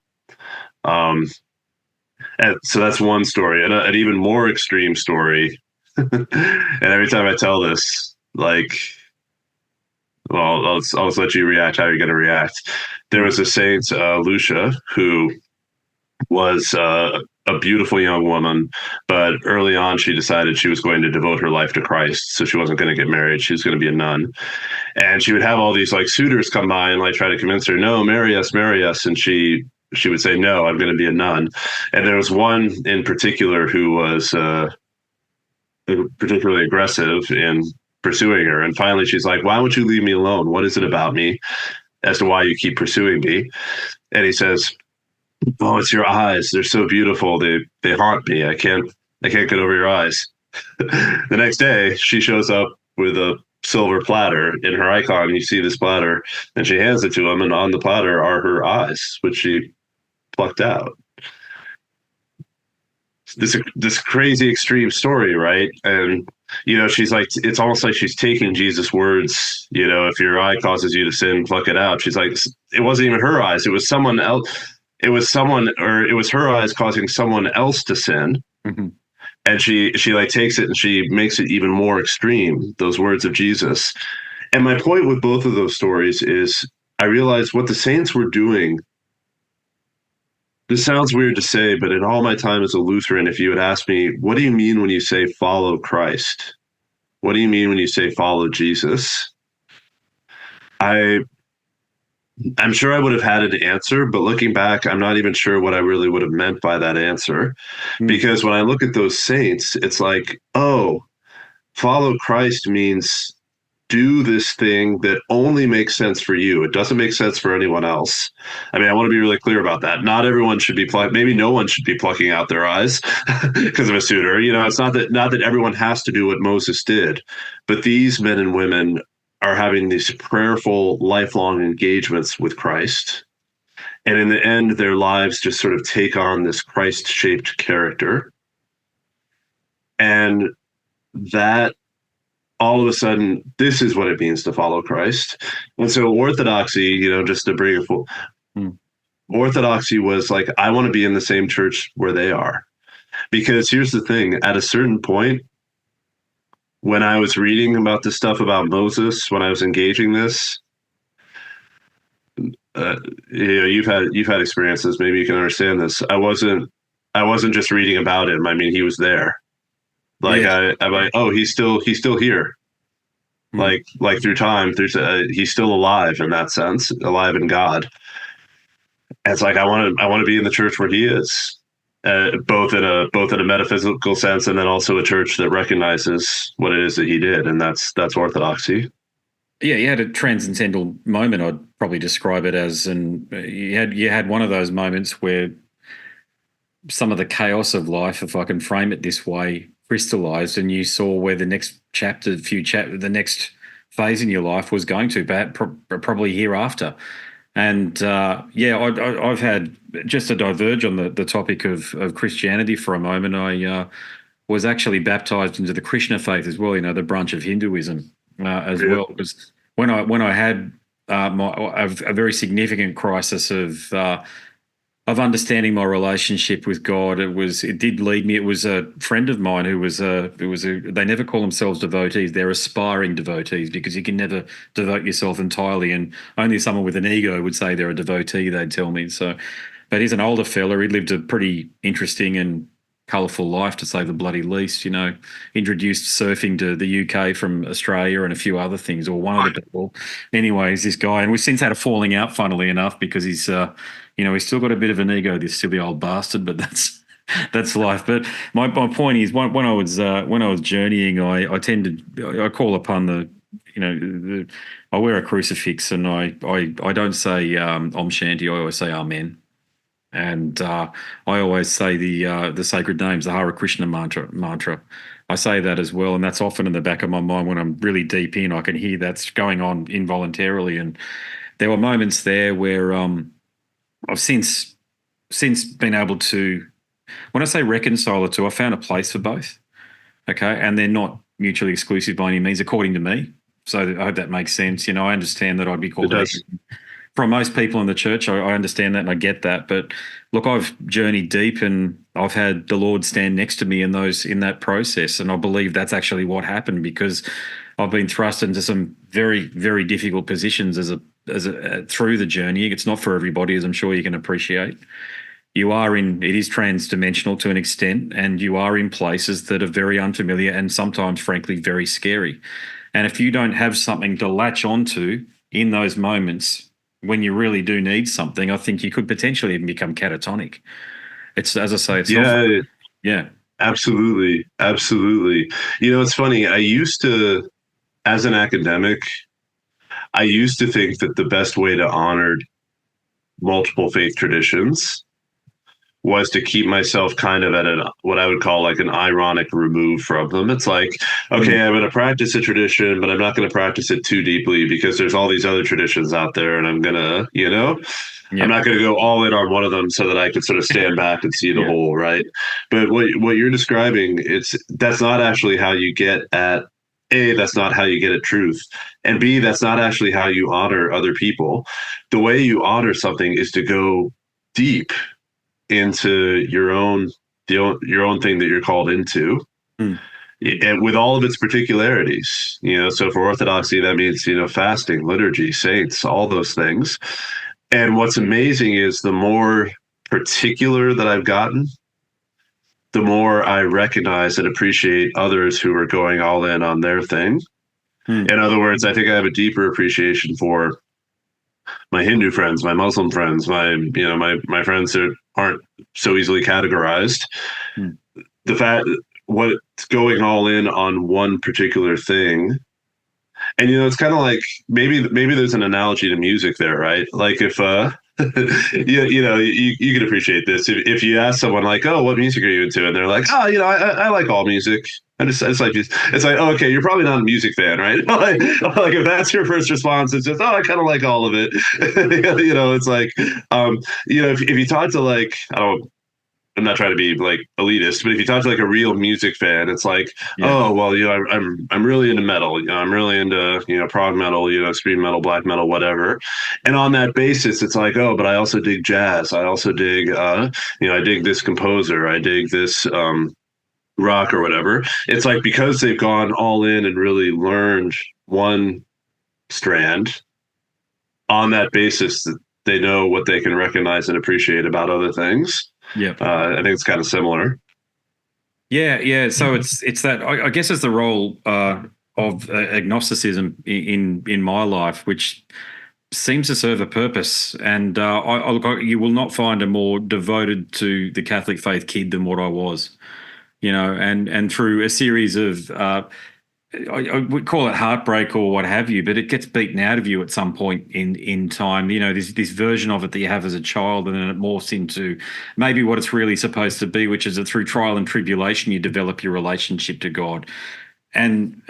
And so that's one story, and an even more extreme story. And every time I tell this, I'll just let you react how you're going to react. There was a saint, Lucia, who was a beautiful young woman, but early on she decided she was going to devote her life to Christ. So she wasn't going to get married. She was going to be a nun. And she would have all these suitors come by and try to convince her, "No, marry us. And she would say, "No, I'm going to be a nun." And there was one in particular who was particularly aggressive in pursuing her. And finally she's like, "Why won't you leave me alone? What is it about me as to why you keep pursuing me?" And he says, "Oh, it's your eyes. They're so beautiful. They haunt me. I can't get over your eyes." The next day she shows up with a silver platter. In her icon, you see this platter, and she hands it to him, and on the platter are her eyes, which she plucked out. This crazy extreme story, right? And she's like, it's almost like she's taking Jesus' words, if your eye causes you to sin, pluck it out. She's like, it wasn't even her eyes, it was someone else. It was her eyes causing someone else to sin. Mm-hmm. And she takes it and she makes it even more extreme, those words of Jesus. And my point with both of those stories is I realized what the saints were doing. This sounds weird to say, but in all my time as a Lutheran, if you had asked me, "What do you mean when you say follow Christ? What do you mean when you say follow Jesus?" I'm sure I would have had an answer, but looking back, I'm not even sure what I really would have meant by that answer. Mm-hmm. Because when I look at those saints, it's like, oh, follow Christ means do this thing that only makes sense for you. It doesn't make sense for anyone else. I mean, I want to be really clear about that. Not everyone should be maybe no one should be plucking out their eyes because of a suitor. It's not that everyone has to do what Moses did, but these men and women are having these prayerful, lifelong engagements with Christ. And in the end, their lives just sort of take on this Christ-shaped character. And that, all of a sudden, this is what it means to follow Christ. And so orthodoxy, just to bring it full, orthodoxy was like, I want to be in the same church where they are. Because here's the thing, at a certain point, when I was reading about this stuff about Moses, when I was engaging this, you've had experiences. Maybe you can understand this. I wasn't just reading about him. I mean, he was there. I'm like, oh, he's still here. Mm-hmm. Like through time, he's still alive in that sense, alive in God. And it's like I want to be in the church where he is. Both in a metaphysical sense, and then also a church that recognizes what it is that he did, and that's orthodoxy. Yeah, you had a transcendental moment. I'd probably describe it as, and you had one of those moments where some of the chaos of life, if I can frame it this way, crystallized and you saw where the next the next phase in your life was going to, probably hereafter. And I've had, just to diverge on the topic of Christianity for a moment, I was actually baptized into the Krishna faith as well, the branch of Hinduism as well. Because when I had a very significant crisis of understanding my relationship with God, it did lead me. It was a friend of mine who they never call themselves devotees. They're aspiring devotees, because you can never devote yourself entirely, and only someone with an ego would say they're a devotee, they'd tell me. So, but he's an older fella. He lived a pretty interesting and colourful life, to say the bloody least. Introduced surfing to the UK from Australia and a few other things, or one of the people. Anyways, this guy, and we've since had a falling out, funnily enough, because he's he's still got a bit of an ego, this silly old bastard, but that's life. But my point is, when I was journeying, I call upon I wear a crucifix, and I don't say Om Shanti, I always say Amen. And I always say the sacred names, the Hare Krishna mantra. I say that as well, and that's often in the back of my mind when I'm really deep in. I can hear that's going on involuntarily, and there were moments there where I've since been able to, when I say reconcile the two, I found a place for both. Okay, and they're not mutually exclusive by any means, according to me. So I hope that makes sense. I understand that I'd be called from most people in the church. I understand that and I get that. But look, I've journeyed deep, and I've had the Lord stand next to me in that process. And I believe that's actually what happened, because I've been thrust into some very, very difficult positions through the journey. It's not for everybody, as I'm sure you can appreciate. It is trans-dimensional to an extent, and you are in places that are very unfamiliar and sometimes, frankly, very scary. And if you don't have something to latch onto in those moments, when you really do need something, I think you could potentially even become catatonic. It's, as I say, it's absolutely. It's funny. I used to, as an academic, I used to think that the best way to honor multiple faith traditions was to keep myself kind of at what I would call like an ironic remove from them. It's like, okay, I'm going to practice a tradition, but I'm not going to practice it too deeply, because there's all these other traditions out there, and I'm going to, I'm not going to go all in on one of them so that I can sort of stand back and see the whole, right? But what you're describing, that's not actually how you get at, A, that's not how you get at truth, and B, that's not actually how you honor other people. The way you honor something is to go deep into your own thing that you're called into, and with all of its particularities. So for Orthodoxy, that means fasting, liturgy, saints, all those things. And what's amazing is the more particular that I've gotten, the more I recognize and appreciate others who are going all in on their thing. In other words, I think I have a deeper appreciation for my Hindu friends, my Muslim friends, my friends that aren't so easily categorized. The fact what's going all in on one particular thing. And it's kind of like maybe there's an analogy to music there, right? Like if you can appreciate this. If you ask someone like, "Oh, what music are you into?" and they're like, "Oh, I like all music." And it's like, oh, okay, you're probably not a music fan, right? like if that's your first response, it's just, oh, I kind of like all of it. It's like, if you talk to like, I'm not trying to be like elitist, but if you talk to like a real music fan, it's like, oh, well, I'm really into metal. I'm really into, prog metal, scream metal, black metal, whatever. And on that basis, it's like, oh, but I also dig jazz. I also dig, I dig this composer. I dig this, rock or whatever. It's like, because they've gone all in and really learned one strand, on that basis that they know what they can recognize and appreciate about other things. I think it's kind of similar. So it's that, I guess, it's the role of agnosticism in my life, which seems to serve a purpose. And you will not find a more devoted to the Catholic faith kid than what I was. And through a series of I would call it heartbreak or what have you, but it gets beaten out of you at some point in time. You know, this version of it that you have as a child, and then it morphs into maybe what it's really supposed to be, which is that through trial and tribulation you develop your relationship to God. And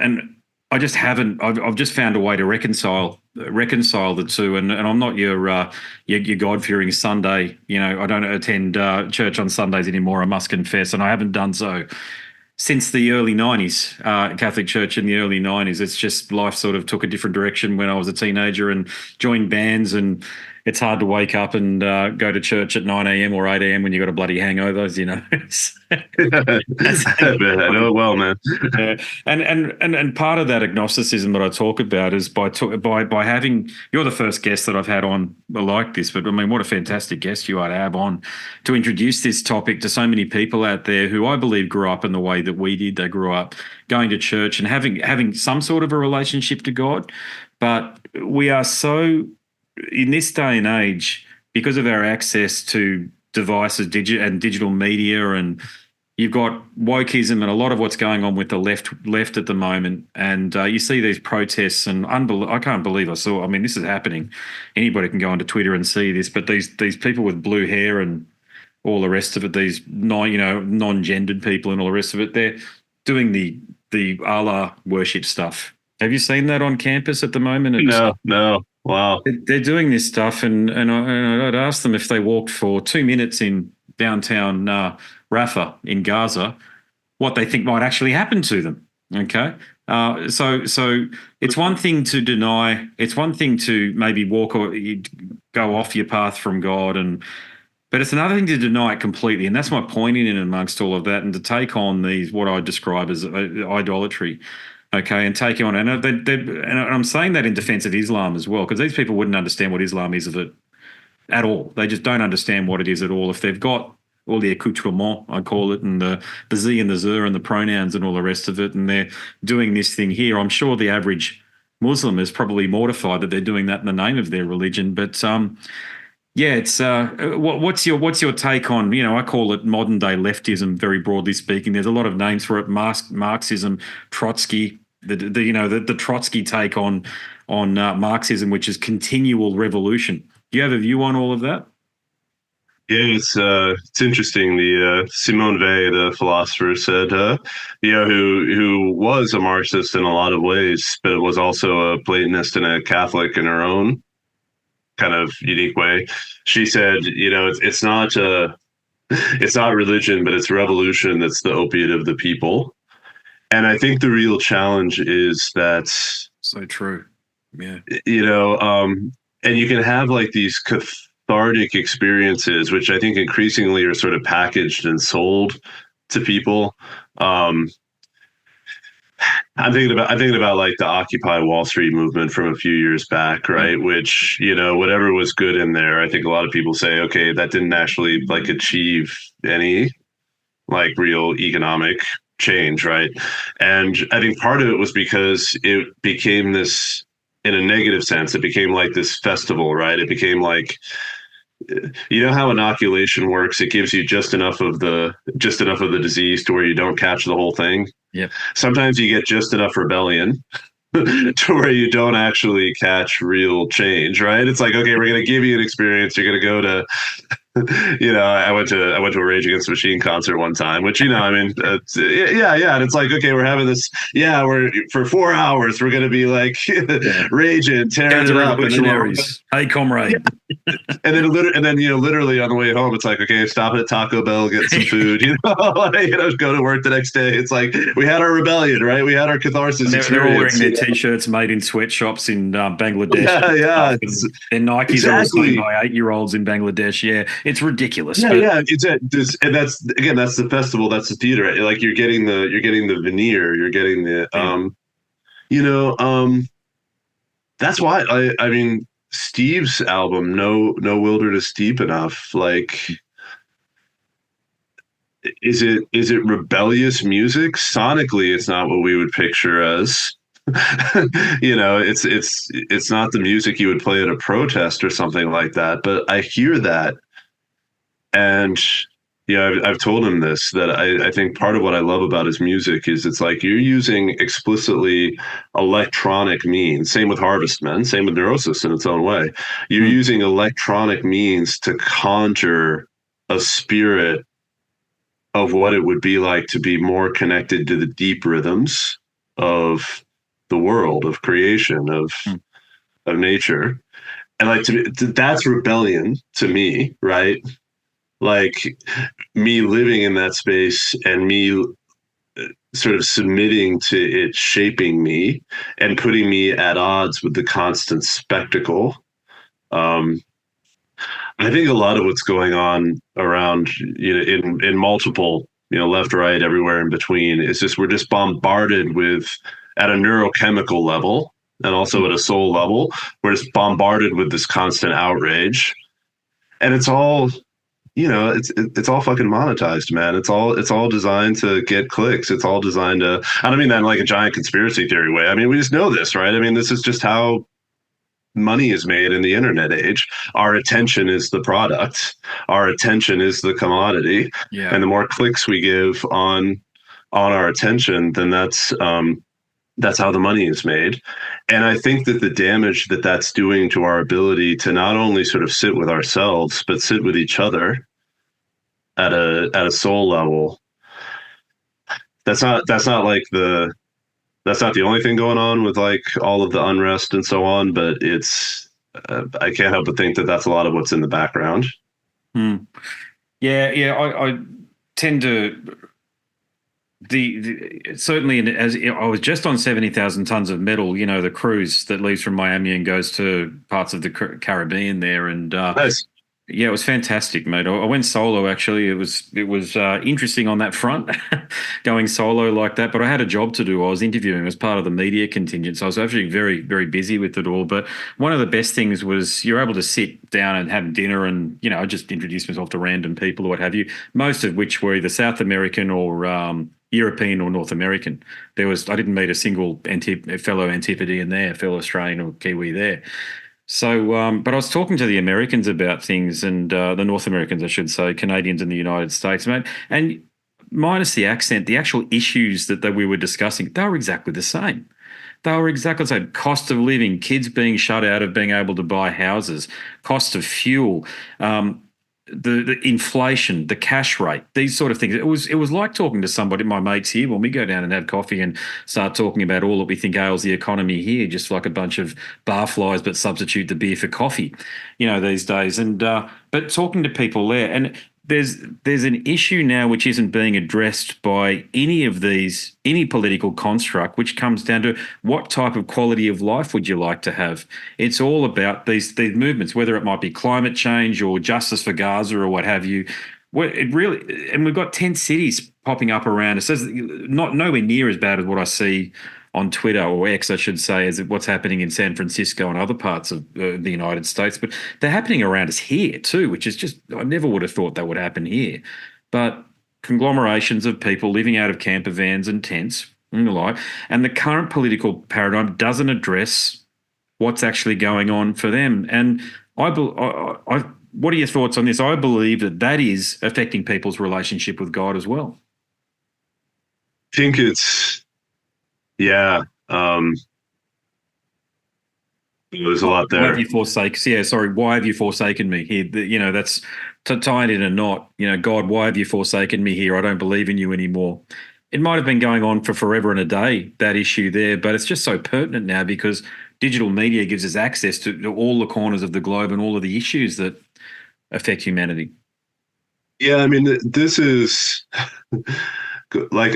I just haven't. I've just found a way to reconcile the two. And I'm not your God-fearing Sunday. You know, I don't attend church on Sundays anymore, I must confess, and I haven't done so since the early 90s, Catholic Church in the early 90s. It's just life sort of took a different direction when I was a teenager and joined bands, and it's hard to wake up and go to church at 9 a.m. or 8 a.m. when you've got a bloody hangover, you know. I know it well, man. And part of that agnosticism that I talk about is by having, you're the first guest that I've had on like this, but I mean, what a fantastic guest you are to have on to introduce this topic to so many people out there who I believe grew up in the way that we did. They grew up going to church and having some sort of a relationship to God, but we are so, in this day and age, because of our access to devices, digital media, and you've got wokeism and a lot of what's going on with the left at the moment, and you see these protests, and I can't believe I saw. I mean, this is happening. Anybody can go onto Twitter and see this, but these people with blue hair and all the rest of it, these non-gendered people and all the rest of it, they're doing the Allah worship stuff. Have you seen that on campus at the moment? No. Wow. They're doing this stuff, and I'd ask them if they walked for 2 minutes in downtown Rafah in Gaza, what they think might actually happen to them. Okay, so it's one thing to deny. It's one thing to maybe walk or go off your path from God, but it's another thing to deny it completely. And that's my point in and amongst all of that, and to take on these what I describe as idolatry. Okay, and take on, and I'm saying that in defense of Islam as well, because these people wouldn't understand what Islam is at all. They just don't understand what it is at all. If they've got all the accoutrement, I call it, and the Z and the Zer and the pronouns and all the rest of it, and they're doing this thing here, I'm sure the average Muslim is probably mortified that they're doing that in the name of their religion. But yeah, it's what's your take on, you know, I call it modern day leftism, very broadly speaking. There's a lot of names for it: Marxism, Trotsky. The Trotsky take on Marxism, which is continual revolution. Do you have a view on all of that? Yeah, it's interesting. The Simone Weil, the philosopher, said, who was a Marxist in a lot of ways, but was also a Platonist and a Catholic in her own kind of unique way. She said, it's not religion, but it's revolution that's the opiate of the people. And I think the real challenge is that, so true. Yeah. And you can have like these cathartic experiences, which I think increasingly are sort of packaged and sold to people. I'm thinking about like the Occupy Wall Street movement from a few years back, right? Mm-hmm. Which, whatever was good in there, I think a lot of people say, okay, that didn't actually like achieve any like real economic change, right? And I think part of it was because it became this, in a negative sense, it became like this festival, right? It became like, how inoculation works. It gives you just enough of the disease to where you don't catch the whole thing. Yeah. Sometimes you get just enough rebellion to where you don't actually catch real change, right? It's like, okay, we're going to give you an experience. You're going to go to, I went to a Rage Against the Machine concert one time, which, and it's like, okay, we're having this, we're for 4 hours, we're going to be like raging, tearing it up. Hey, comrade. Yeah. And then literally on the way home, it's like, okay, stop at Taco Bell, get some food, go to work the next day. It's like, we had our rebellion, right? We had our catharsis experience. They're all wearing their T-shirts made in sweatshops in Bangladesh. Yeah. Their Nikes are all signed by 8-year-olds in Bangladesh. Yeah. It's ridiculous. And that's the festival. That's the theater. Like you're getting the veneer. You're getting the, that's why I mean, Steve's album, No Wilderness Deep Enough. Like, is it rebellious music? Sonically, it's not what we would picture as. It's not the music you would play at a protest or something like that. But I hear that. And, I've told him this, that I think part of what I love about his music is it's like you're using explicitly electronic means. Same with Harvestmen, same with Neurosis in its own way. You're using electronic means to conjure a spirit of what it would be like to be more connected to the deep rhythms of the world, of creation, of nature. And like, to me, that's rebellion to me, right? Like, me living in that space and me sort of submitting to it shaping me and putting me at odds with the constant spectacle. I think a lot of what's going on around, in multiple, left, right, everywhere in between, is just we're just bombarded with, at a neurochemical level and also at a soul level, we're just bombarded with this constant outrage, and it's all, it's all fucking monetized, man. It's all designed to get clicks. It's all designed to, I don't mean that in like a giant conspiracy theory way. I mean, we just know this, right? I mean, this is just how money is made in the internet age. Our attention is the product. Our attention is the commodity. Yeah. And the more clicks we give on our attention, then that's how the money is made. And I think that the damage that that's doing to our ability to not only sort of sit with ourselves, but sit with each other at a soul level, that's not the only thing going on with like all of the unrest and so on, but it's I can't help but think that that's a lot of what's in the background. I tend to certainly, as I was just on 70,000 tons of metal, the cruise that leaves from Miami and goes to parts of the Caribbean there, and Nice. yeah, it was fantastic, mate. I went solo, actually. It was interesting on that front, going solo like that. But I had a job to do. I was interviewing as part of the media contingent, so I was actually very, very busy with it all. But one of the best things was you're able to sit down and have dinner, and I just introduced myself to random people or what have you. Most of which were either South American or European or North American. I didn't meet a single fellow Antipodean there, fellow Australian or Kiwi there. So, but I was talking to the Americans about things, and the North Americans, I should say, Canadians in the United States, mate. And minus the accent, the actual issues that we were discussing, they were exactly the same. They were exactly the same. Cost of living, kids being shut out of being able to buy houses, cost of fuel, the inflation, the cash rate, these sort of things. It was like talking to somebody, my mates here, when we go down and have coffee and start talking about all that we think ails the economy here, just like a bunch of barflies, but substitute the beer for coffee, these days. And but talking to people there, and there's an issue now which isn't being addressed by any political construct, which comes down to what type of quality of life would you like to have. It's all about these movements, whether it might be climate change or justice for Gaza or what have you. And we've got 10 cities popping up around. It says nowhere near as bad as what I see on Twitter, or X, I should say, as what's happening in San Francisco and other parts of the United States. But they're happening around us here too, which is just, I never would have thought that would happen here. But conglomerations of people living out of camper vans and tents and the like, and the current political paradigm doesn't address what's actually going on for them. And what are your thoughts on this? I believe that is affecting people's relationship with God as well. I think it's, yeah. There's a lot there. Why have you forsaken? Why have you forsaken me here? That's to tie it in a knot. God, why have you forsaken me here? I don't believe in you anymore. It might have been going on for forever and a day, that issue there, but it's just so pertinent now because digital media gives us access to all the corners of the globe and all of the issues that affect humanity. Yeah, I mean, this is like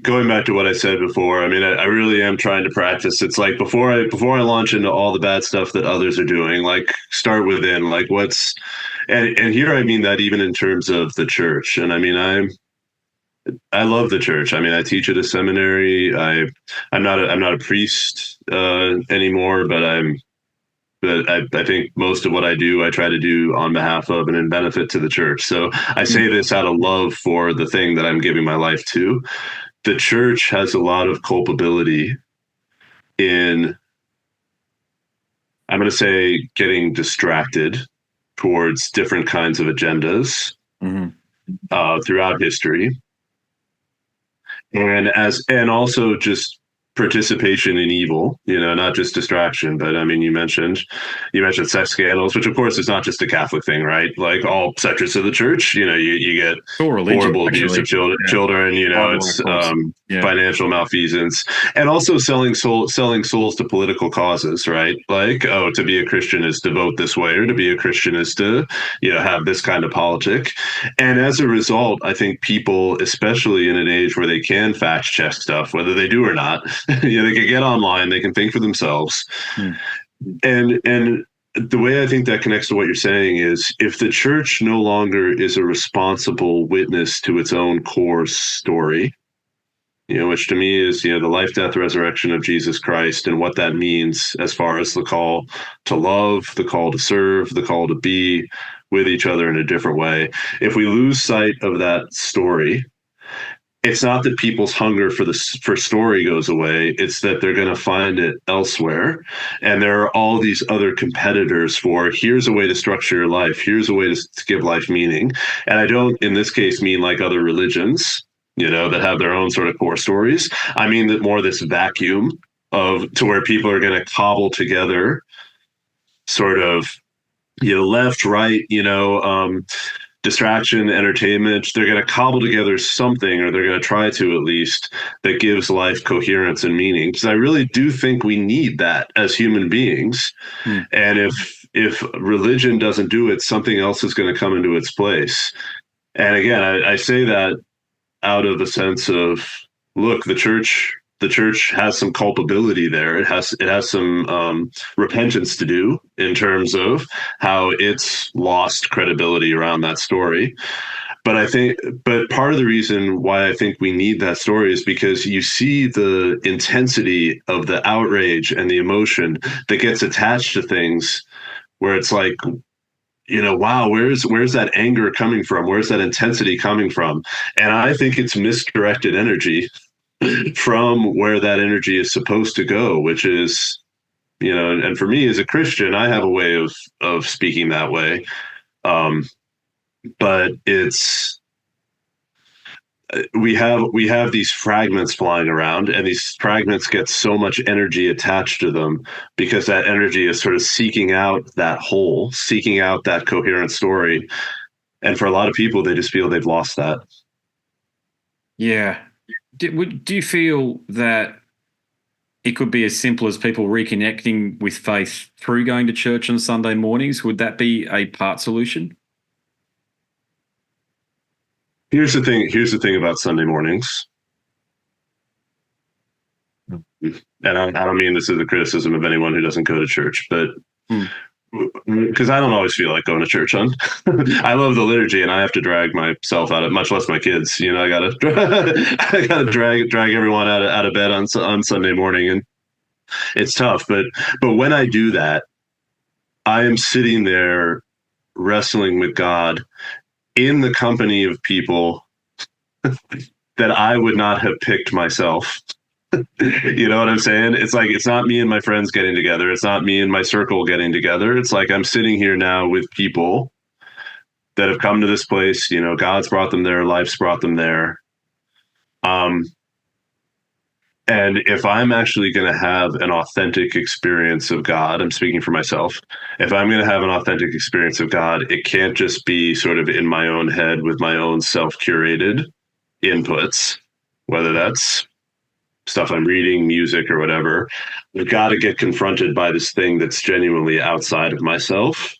going back to what I said before. I mean, I really am trying to practice. It's like before I launch into all the bad stuff that others are doing, like start within, like and here I mean that even in terms of the church. And I mean, I love the church. I mean, I teach at a seminary. I'm not a priest anymore, but I think most of what I do, I try to do on behalf of and in benefit to the church. So I say this out of love for the thing that I'm giving my life to. The church has a lot of culpability in, I'm going to say, getting distracted towards different kinds of agendas. Mm-hmm. throughout history, and also just participation in evil, not just distraction. But I mean, you mentioned sex scandals, which of course is not just a Catholic thing, right? Like all sectors of the church, you get Or religion, horrible abuse of children. It's financial malfeasance, and also selling souls to political causes, right? Like, oh, to be a Christian is to vote this way, or to be a Christian is to have this kind of politic. And as a result, I think people, especially in an age where they can fact check stuff, whether they do or not, they can get online, they can think for themselves. And the way I think that connects to what you're saying is, if the church no longer is a responsible witness to its own core story, which to me is, the life, death, resurrection of Jesus Christ, and what that means as far as the call to love, the call to serve, the call to be with each other in a different way. If we lose sight of that story, it's not that people's hunger for story goes away. It's that they're going to find it elsewhere. And there are all these other competitors for, here's a way to structure your life. Here's a way to give life meaning. And I don't, in this case, mean like other religions, that have their own sort of core stories. I mean that more this vacuum to where people are going to cobble together sort of, left, right, distraction, entertainment. They're going to cobble together something, or they're going to try to at least, that gives life coherence and meaning. Because I really do think we need that as human beings. And if religion doesn't do it, something else is going to come into its place. And again, I say that out of the sense of, look, the church has some culpability there. It has some repentance to do in terms of how it's lost credibility around that story. But part of the reason why I think we need that story is because you see the intensity of the outrage and the emotion that gets attached to things, where it's like, wow, where's that anger coming from? Where's that intensity coming from? And I think it's misdirected energy from where that energy is supposed to go, which is, and for me as a Christian, I have a way of speaking that way. But it's, we have these fragments flying around, and these fragments get so much energy attached to them because that energy is sort of seeking out that whole, seeking out that coherent story. And for a lot of people, they just feel they've lost that. Yeah. Do you feel that it could be as simple as people reconnecting with faith through going to church on Sunday mornings? Would that be a part solution? Here's the thing about Sunday mornings. And I don't mean this as a criticism of anyone who doesn't go to church, but because I don't always feel like going to church on. I love the liturgy, and I have to drag myself out of, much less my kids. I gotta drag everyone out of bed on Sunday morning, and it's tough. But when I do that, I am sitting there wrestling with God in the company of people that I would not have picked myself. You know what I'm saying? It's like, it's not me and my friends getting together. It's not me and my circle getting together. It's like, I'm sitting here now with people that have come to this place. God's brought them there. Life's brought them there. And if I'm actually going to have an authentic experience of God, I'm speaking for myself. If I'm going to have an authentic experience of God, it can't just be sort of in my own head with my own self-curated inputs, whether that's stuff I'm reading, music, or whatever. I've got to get confronted by this thing that's genuinely outside of myself.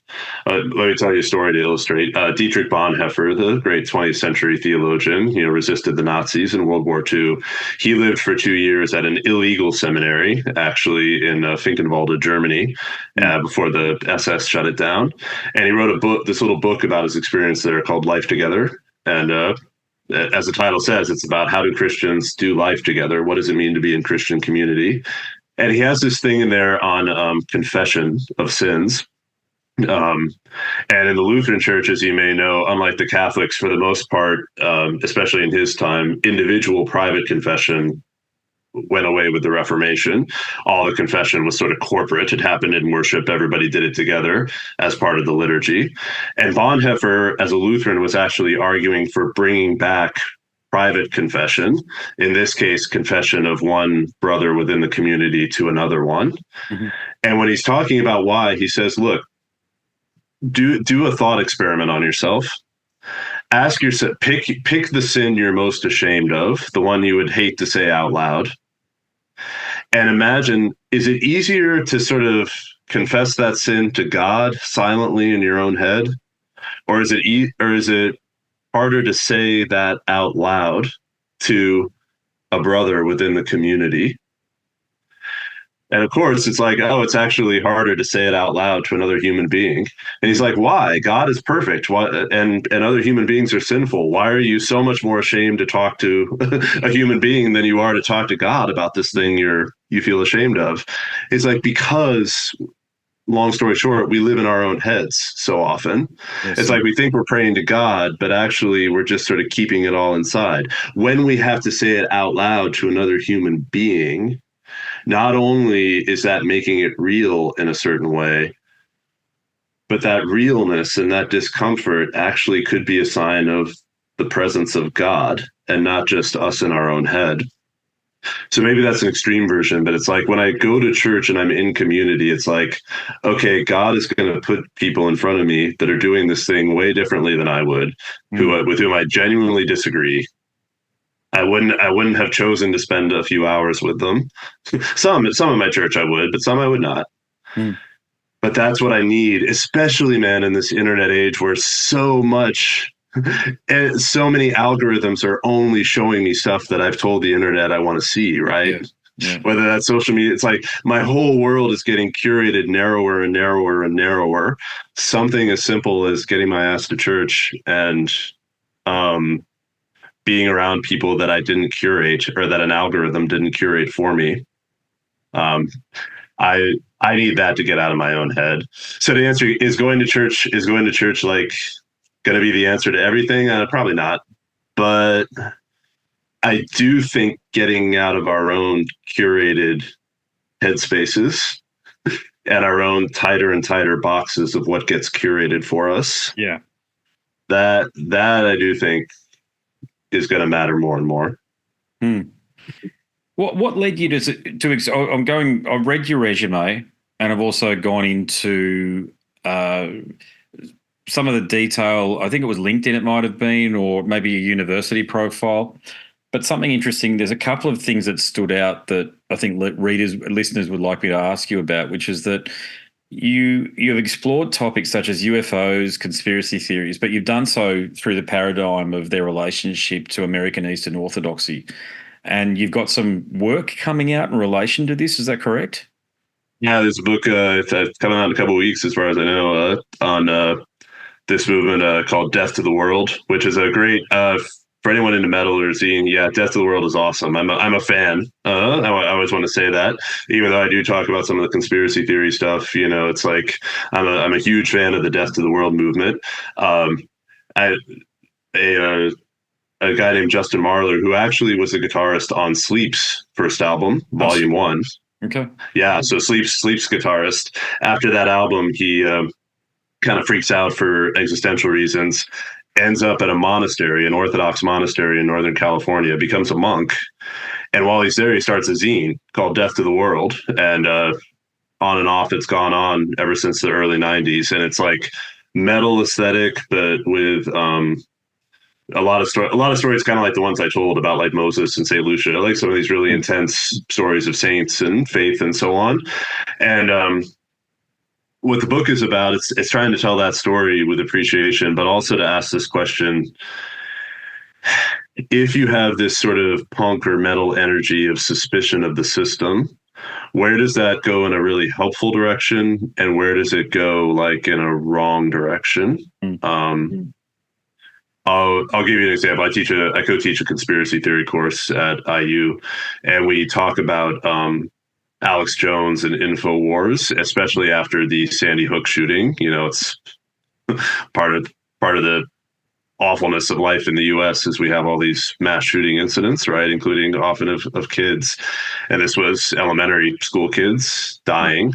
Let me tell you a story to illustrate. Dietrich Bonhoeffer, the great 20th century theologian, resisted the Nazis in World War II. He lived for 2 years at an illegal seminary, actually in Finkenwalde, Germany, before the SS shut it down. And he wrote this little book about his experience there called Life Together. And as the title says, it's about how do Christians do life together? What does it mean to be in Christian community? And he has this thing in there on confession of sins. And in the Lutheran Church, as you may know, unlike the Catholics, for the most part, especially in his time, individual private confession went away with the Reformation. All the confession was sort of corporate. It happened in worship. Everybody did it together as part of the liturgy. And Bonhoeffer, as a Lutheran, was actually arguing for bringing back private confession, in this case, confession of one brother within the community to another one. Mm-hmm. And when he's talking about why, he says, look, do a thought experiment on yourself. Ask yourself, pick the sin you're most ashamed of, the one you would hate to say out loud. And imagine, is it easier to sort of confess that sin to God silently in your own head? Or is it harder to say that out loud to a brother within the community? And of course, it's like, oh, it's actually harder to say it out loud to another human being. And he's like, why? God is perfect. Why? And other human beings are sinful. Why are you so much more ashamed to talk to a human being than you are to talk to God about this thing you feel ashamed of? It's like, because, long story short, we live in our own heads so often. Yes. It's like we think we're praying to God, but actually we're just sort of keeping it all inside. When we have to say it out loud to another human being, not only is that making it real in a certain way, but that realness and that discomfort actually could be a sign of the presence of God and not just us in our own head. So maybe that's an extreme version, but it's like when I go to church and I'm in community, it's like, okay, God is going to put people in front of me that are doing this thing way differently than I would, with whom I genuinely disagree. I wouldn't have chosen to spend a few hours with them. Some of my church I would, but some I would not. But that's what I need, especially, man, in this internet age where so many algorithms are only showing me stuff that I've told the internet I want to see, right? Yeah. Whether that's social media, it's like my whole world is getting curated narrower and narrower and narrower. Something as simple as getting my ass to church and being around people that I didn't curate or that an algorithm didn't curate for me. I need that to get out of my own head. So to answer, is going to church like going to be the answer to everything? Probably not. But I do think getting out of our own curated headspaces and our own tighter and tighter boxes of what gets curated for us. Yeah. That I do think is going to matter more and more. What led you to I've read your resume, and I've also gone into some of the detail. I think it was LinkedIn, it might have been, or maybe a university profile. But something interesting, there's a couple of things that stood out that I think listeners would like me to ask you about, which is that you've explored topics such as UFOs, conspiracy theories, but you've done so through the paradigm of their relationship to American Eastern Orthodoxy. And you've got some work coming out in relation to this. Is that correct? Yeah, there's a book it's coming out in a couple of weeks, as far as I know, on this movement called Death to the World, which is a great for anyone into metal or zine. Yeah, Death to the World is awesome. I'm a fan. I always want to say that, even though I do talk about some of the conspiracy theory stuff. It's like I'm a huge fan of the Death to the World movement. A guy named Justin Marler, who actually was the guitarist on Sleep's first album, Volume 1. Okay. Yeah, so Sleep's guitarist. After that album, he kind of freaks out for existential reasons, ends up at a monastery, an Orthodox monastery in Northern California, becomes a monk. And while he's there, he starts a zine called Death to the World. And on and off, it's gone on ever since the early 90s. And it's like metal aesthetic, but with a lot of stories kind of like the ones I told about, like Moses and St. Lucia. I like some of these really intense stories of saints and faith and so on. And what the book is about, it's trying to tell that story with appreciation, but also to ask this question: if you have this sort of punk or metal energy of suspicion of the system, where does that go in a really helpful direction, and where does it go like in a wrong direction? I'll give you an example. I co-teach a conspiracy theory course at IU, and we talk about Alex Jones and InfoWars, especially after the Sandy Hook shooting. It's part of the awfulness of life in the U.S. is we have all these mass shooting incidents, right, including often of kids. And this was elementary school kids dying.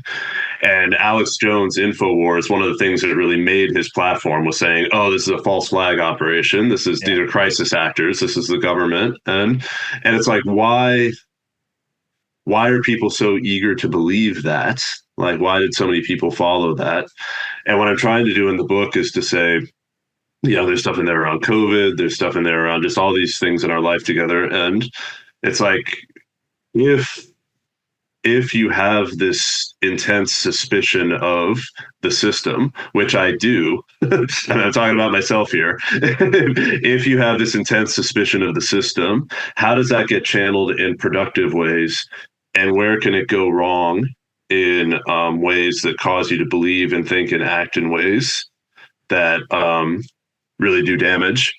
And Alex Jones' InfoWars, one of the things that really made his platform was saying, oh, this is a false flag operation. These are crisis actors. This is the government. And it's like, why are people so eager to believe that? Like, why did so many people follow that? And what I'm trying to do in the book is to say, there's stuff in there around COVID. There's stuff in there around just all these things in our life together. And it's like, if you have this intense suspicion of the system, which I do, and I'm talking about myself here, if you have this intense suspicion of the system, how does that get channeled in productive ways? And where can it go wrong in ways that cause you to believe and think and act in ways that really do damage?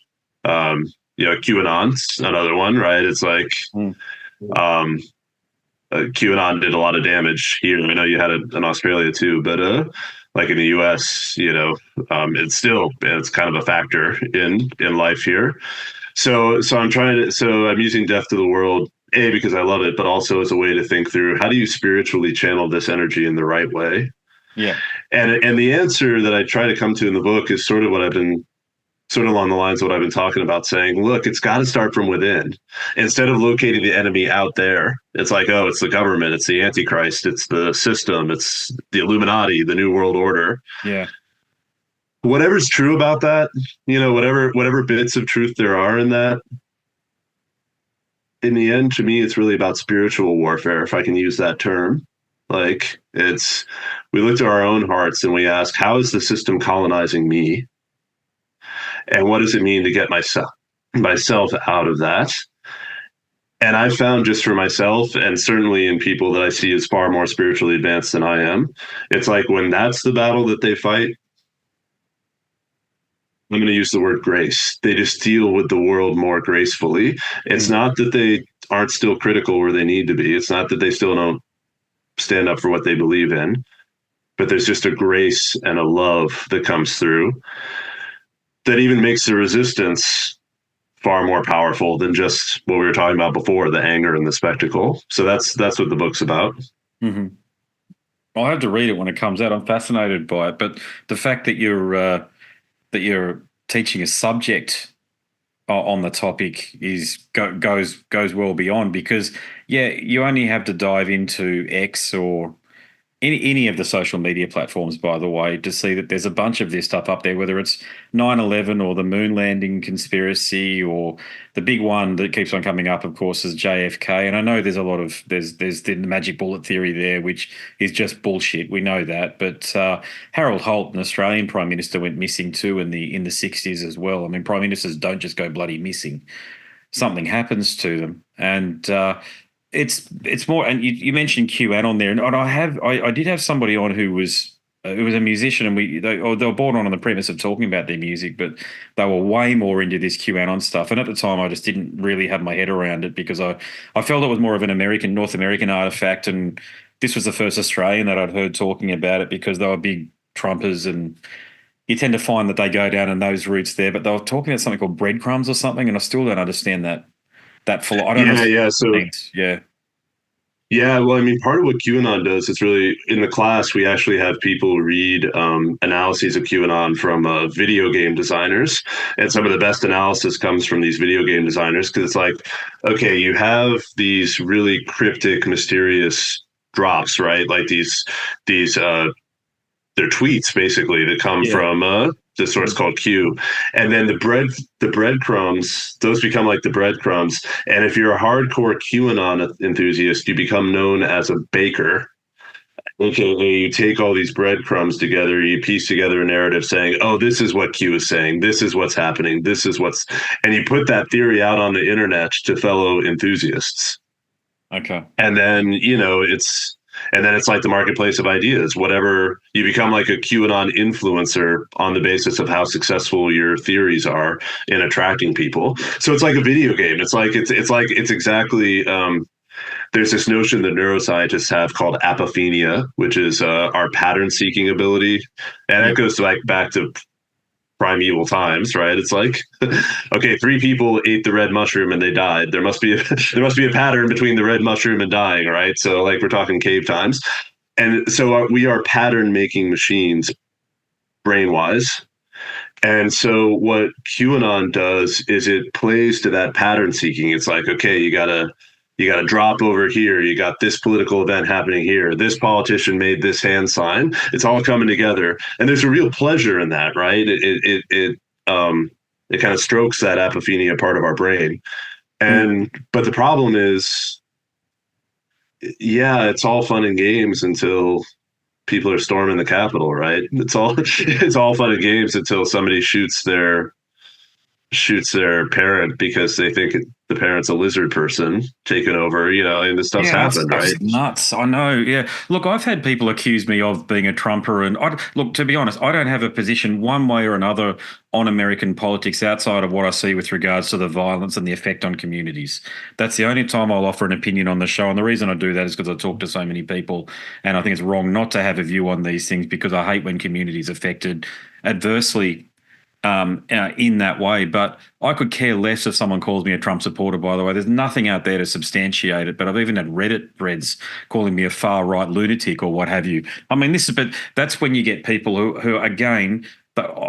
QAnon's another one, right? It's like QAnon did a lot of damage here. I know you had it in Australia too, but like in the US, it's kind of a factor in life here. So I'm using Death to the World, A, because I love it, but also as a way to think through how do you spiritually channel this energy in the right way? Yeah. And the answer that I try to come to in the book is sort of along the lines of what I've been talking about, saying, look, it's got to start from within. Instead of locating the enemy out there, it's like, oh, it's the government, it's the Antichrist, it's the system, it's the Illuminati, the New World Order. Yeah. Whatever's true about that, whatever bits of truth there are in that, in the end, to me, it's really about spiritual warfare, if I can use that term. Like, we look to our own hearts and we ask, how is the system colonizing me? And what does it mean to get myself out of that? And I found just for myself, and certainly in people that I see as far more spiritually advanced than I am, it's like when that's the battle that they fight, I'm going to use the word grace. They just deal with the world more gracefully. It's not that they aren't still critical where they need to be. It's not that they still don't stand up for what they believe in, but there's just a grace and a love that comes through that even makes the resistance far more powerful than just what we were talking about before, the anger and the spectacle. So that's what the book's about. Mm-hmm. I'll have to read it when it comes out. I'm fascinated by it, but the fact that you're teaching a subject on the topic goes well beyond, because you only have to dive into X or any of the social media platforms, by the way, to see that there's a bunch of this stuff up there, whether it's 9/11 or the moon landing conspiracy, or the big one that keeps on coming up, of course, is JFK. And I know there's a lot of there's the magic bullet theory there, which is just bullshit. We know that. But Harold Holt, an Australian Prime Minister, went missing too in the 60s as well. I mean, Prime Ministers don't just go bloody missing. Something happens to them. And it's more, and you mentioned QAnon there, and I did have somebody on who was a musician, and they were brought on the premise of talking about their music, but they were way more into this QAnon stuff. And at the time, I just didn't really have my head around it, because I felt it was more of an North American artifact, and this was the first Australian that I'd heard talking about it, because they were big Trumpers, and you tend to find that they go down in those routes there. But they were talking about something called breadcrumbs or something, and I still don't understand that. I don't know. Yeah, well, I mean, part of what QAnon does is really, in the class, we actually have people read analyses of QAnon from video game designers. And some of the best analysis comes from these video game designers, because it's like, okay, you have these really cryptic, mysterious drops, right? Like they're tweets, basically, that come from the source called Q. And then the breadcrumbs, those become like the breadcrumbs. And if you're a hardcore QAnon enthusiast, you become known as a baker. Okay, you take all these breadcrumbs together, you piece together a narrative saying, oh, this is what Q is saying, this is what's happening, and you put that theory out on the internet to fellow enthusiasts. Okay. And then, it's like the marketplace of ideas. Whatever, you become like a QAnon influencer on the basis of how successful your theories are in attracting people. So it's like a video game. It's exactly. There's this notion that neuroscientists have called apophenia, which is our pattern-seeking ability, and it goes back to primeval times, right? It's like, okay, 3 people ate the red mushroom and they died. There must be a pattern between the red mushroom and dying, right? So like we're talking cave times. And so we are pattern making machines brain wise. And so what QAnon does is it plays to that pattern seeking. It's like, okay, you gotta drop over here. You got this political event happening here. This politician made this hand sign. It's all coming together, and there's a real pleasure in that, right? It kind of strokes that apophenia part of our brain. But the problem is, yeah, it's all fun and games until people are storming the Capitol, right? It's all fun and games until somebody shoots their parent because they think the parent's a lizard person taking over, and this stuff's happened, right? Nuts. I know. Yeah. Look, I've had people accuse me of being a Trumper, and look, to be honest, I don't have a position one way or another on American politics outside of what I see with regards to the violence and the effect on communities. That's the only time I'll offer an opinion on the show. And the reason I do that is because I talk to so many people, and I think it's wrong not to have a view on these things because I hate when communities affected adversely in that way. But I could care less if someone calls me a Trump supporter, by the way. There's nothing out there to substantiate it, but I've even had Reddit threads calling me a far-right lunatic or what have you. I mean, but that's when you get people who again,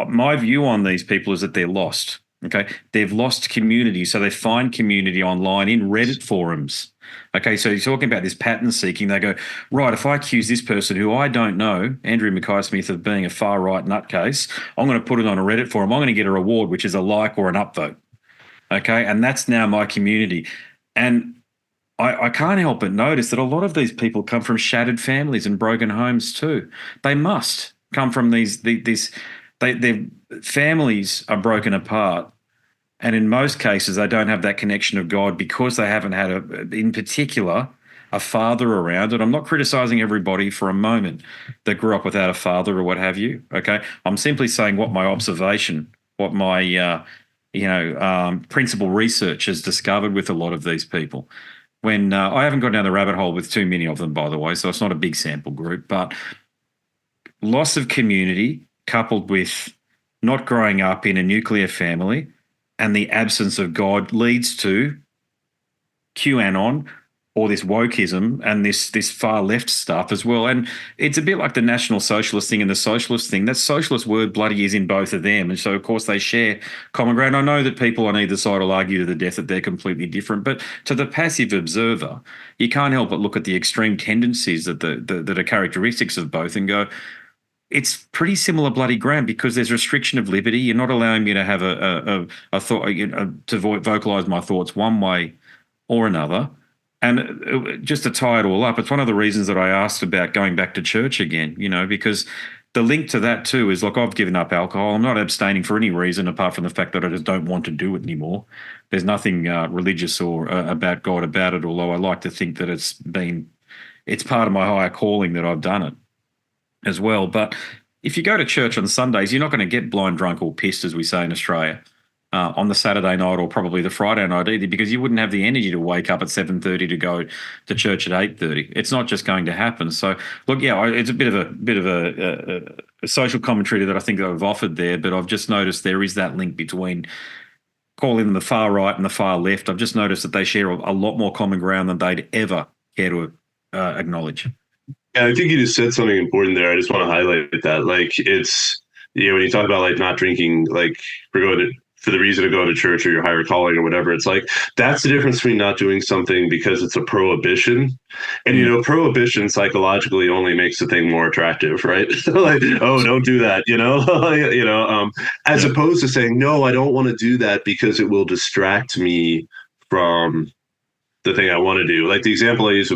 my view on these people is that they're lost, okay? They've lost community, so they find community online in Reddit forums. Okay, so you're talking about this pattern seeking. They go, right, if I accuse this person who I don't know, Andrew Mackay-Smith, of being a far-right nutcase, I'm going to put it on a Reddit forum. I'm going to get a reward, which is a like or an upvote. Okay, and that's now my community. And I can't help but notice that a lot of these people come from shattered families and broken homes too. They must come from their families are broken apart. And in most cases, they don't have that connection of God because they haven't had, in particular, a father around. And I'm not criticizing everybody for a moment that grew up without a father or what have you, okay? I'm simply saying what my observation, what my, principal research has discovered with a lot of these people. When I haven't gone down the rabbit hole with too many of them, by the way, so it's not a big sample group, but loss of community coupled with not growing up in a nuclear family and the absence of God leads to QAnon or this wokeism and this far left stuff as well. And it's a bit like the National Socialist thing and the socialist thing. That socialist word bloody is in both of them. And so, of course, they share common ground. I know that people on either side will argue to the death that they're completely different. But to the passive observer, you can't help but look at the extreme tendencies that are characteristics of both and go, it's pretty similar bloody ground because there's restriction of liberty. You're not allowing me to have a thought, to vocalize my thoughts one way or another. And just to tie it all up, it's one of the reasons that I asked about going back to church again, because the link to that too is, look, I've given up alcohol. I'm not abstaining for any reason apart from the fact that I just don't want to do it anymore. There's nothing religious or about God about it, although I like to think that it's part of my higher calling that I've done it as well. But if you go to church on Sundays, you're not going to get blind drunk or pissed, as we say in Australia, on the Saturday night or probably the Friday night either, because you wouldn't have the energy to wake up at 7:30 to go to church at 8:30. It's not just going to happen. So, look, it's a bit of a social commentary that I think I've offered there, but I've just noticed there is that link between calling them the far right and the far left. I've just noticed that they share a lot more common ground than they'd ever care to acknowledge. Yeah, I think you just said something important there. I just want to highlight that. Like, it's, when you talk about like not drinking, like for the reason of going to church or your higher calling or whatever, it's like, that's the difference between not doing something because it's a prohibition. And, prohibition psychologically only makes the thing more attractive, right? Like, oh, don't do that, as opposed to saying, no, I don't want to do that because it will distract me from the thing I want to do. Like the example I use,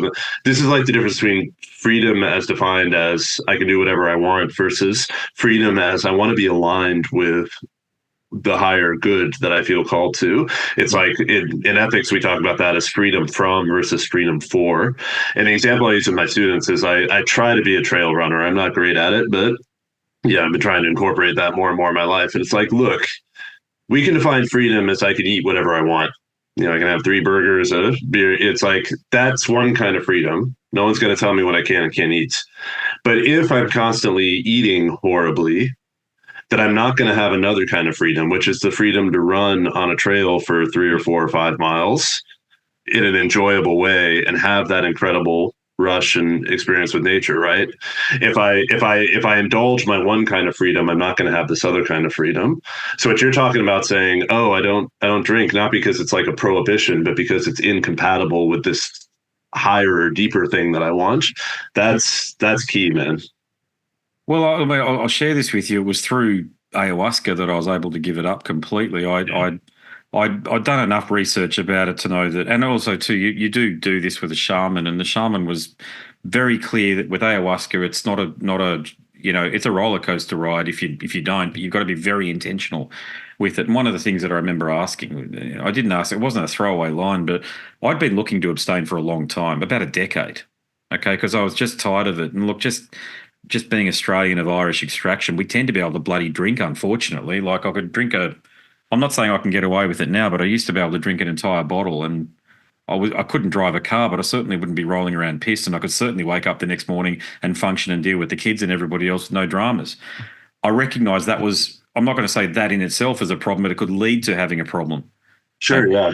this is like the difference between freedom as defined as I can do whatever I want versus freedom as I want to be aligned with the higher good that I feel called to. It's like in ethics, we talk about that as freedom from versus freedom for. And the example I use with my students is I try to be a trail runner. I'm not great at it, but yeah, I've been trying to incorporate that more and more in my life. And it's like, look, we can define freedom as I can eat whatever I want. I can have 3 burgers, a beer. It's like, that's one kind of freedom. No one's going to tell me what I can and can't eat. But if I'm constantly eating horribly, that I'm not going to have another kind of freedom, which is the freedom to run on a trail for 3 or 4 or 5 miles in an enjoyable way and have that incredible rush and experience with nature, right? If I indulge my one kind of freedom, I'm not going to have this other kind of freedom. So what you're talking about saying, oh, I don't drink, not because it's like a prohibition, but because it's incompatible with this higher or deeper thing that I want. That's key, man. Well, I'll share this with you. It was through ayahuasca that I was able to give it up completely. I'd done enough research about it to know that, and also too, you do this with a shaman, and the shaman was very clear that with ayahuasca, it's not a it's a roller coaster ride if you don't, but you've got to be very intentional with it. And one of the things that I remember asking, I didn't ask, it wasn't a throwaway line, but I'd been looking to abstain for a long time, about a decade, okay, because I was just tired of it. And look, just being Australian of Irish extraction, we tend to be able to bloody drink, unfortunately. Like I could drink I'm not saying I can get away with it now, but I used to be able to drink an entire bottle, and I couldn't drive a car, but I certainly wouldn't be rolling around pissed, and I could certainly wake up the next morning and function and deal with the kids and everybody else with no dramas. I recognise that I'm not going to say that in itself is a problem, but it could lead to having a problem. Sure, yeah.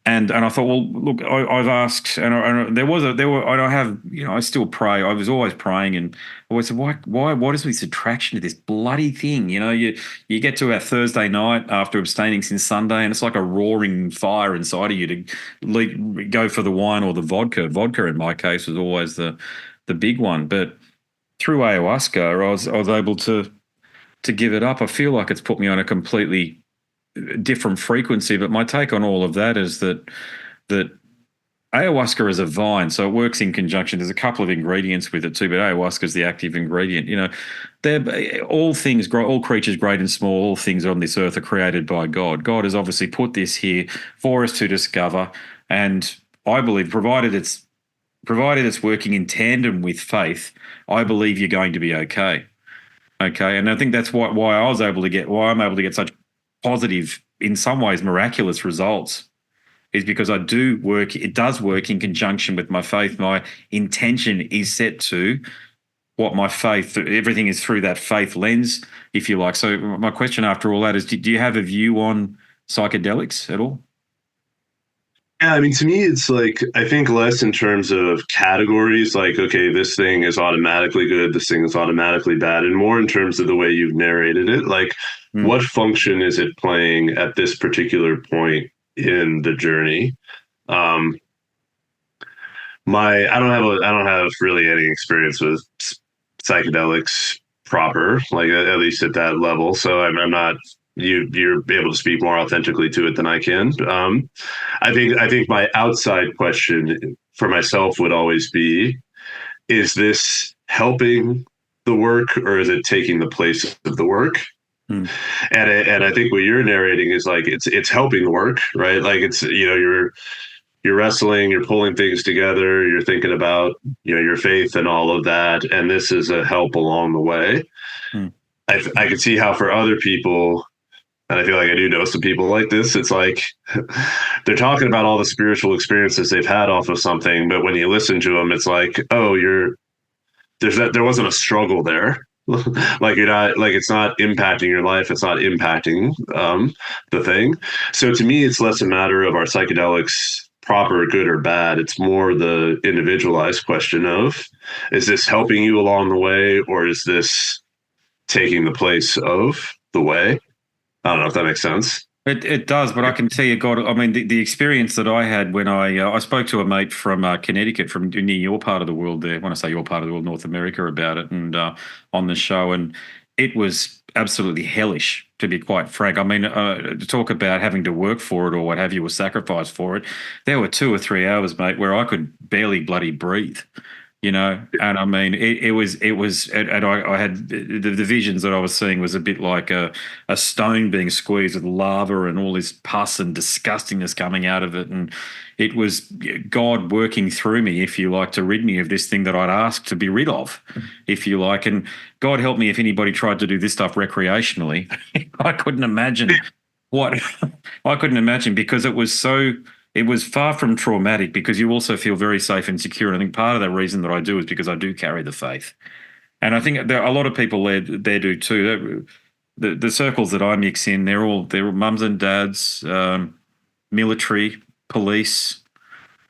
And I thought, well, look, I've asked, and I still pray. I was always praying, and I always said, what is this attraction to this bloody thing? You get to our Thursday night after abstaining since Sunday, and it's like a roaring fire inside of you to go for the wine or the vodka. Vodka, in my case, was always the big one. But through ayahuasca, I was able to give it up. I feel like it's put me on a completely different frequency, but my take on all of that is that ayahuasca is a vine, so it works in conjunction. There's a couple of ingredients with it too, but ayahuasca is the active ingredient. They're all creatures, great and small, all things on this earth are created by God. God has obviously put this here for us to discover, and I believe, provided it's working in tandem with faith, I believe you're going to be okay. Okay, and I think that's why I'm able to get such positive, in some ways miraculous results, is because it does work in conjunction with my faith. My intention is set to what my faith, everything is through that faith lens, if you like. So my question after all that is, do you have a view on psychedelics at all? Yeah, I mean, to me, it's like, I think less in terms of categories, like, okay, this thing is automatically good, this thing is automatically bad, and more in terms of the way you've narrated it. Like, what function is it playing at this particular point in the journey? I don't have really any experience with psychedelics proper, like at least at that level. So I'm not. You're able to speak more authentically to it than I can. I think my outside question for myself would always be, is this helping the work or is it taking the place of the work? And I think what you're narrating is like it's helping the work, right? Like it's you're wrestling, you're pulling things together, you're thinking about your faith and all of that, and this is a help along the way. I can see how for other people. And I feel like I do know some people like this. It's like they're talking about all the spiritual experiences they've had off of something, but when you listen to them, it's like, oh, there wasn't a struggle there. Like it's not impacting your life. It's not impacting the thing. So to me, it's less a matter of are psychedelics proper, good, or bad. It's more the individualized question of, is this helping you along the way, or is this taking the place of the way? I don't know if that makes sense. It does, but I can tell you, God, I mean, the experience that I had when I spoke to a mate from Connecticut, from near your part of the world there, when I say your part of the world, North America, about it, and on the show, and it was absolutely hellish, to be quite frank. I mean, to talk about having to work for it or what have you, or sacrifice for it, there were 2 or 3 hours, mate, where I could barely bloody breathe. And I mean, it was, and I had the visions that I was seeing was a bit like a stone being squeezed with lava and all this pus and disgustingness coming out of it. And it was God working through me, if you like, to rid me of this thing that I'd asked to be rid of, if you like. And God help me if anybody tried to do this stuff recreationally. I couldn't imagine because it was far from traumatic, because you also feel very safe and secure. And I think part of that reason that I do is because I do carry the faith. And I think there are a lot of people there do too. The circles that I mix in, they're mums and dads, military, police,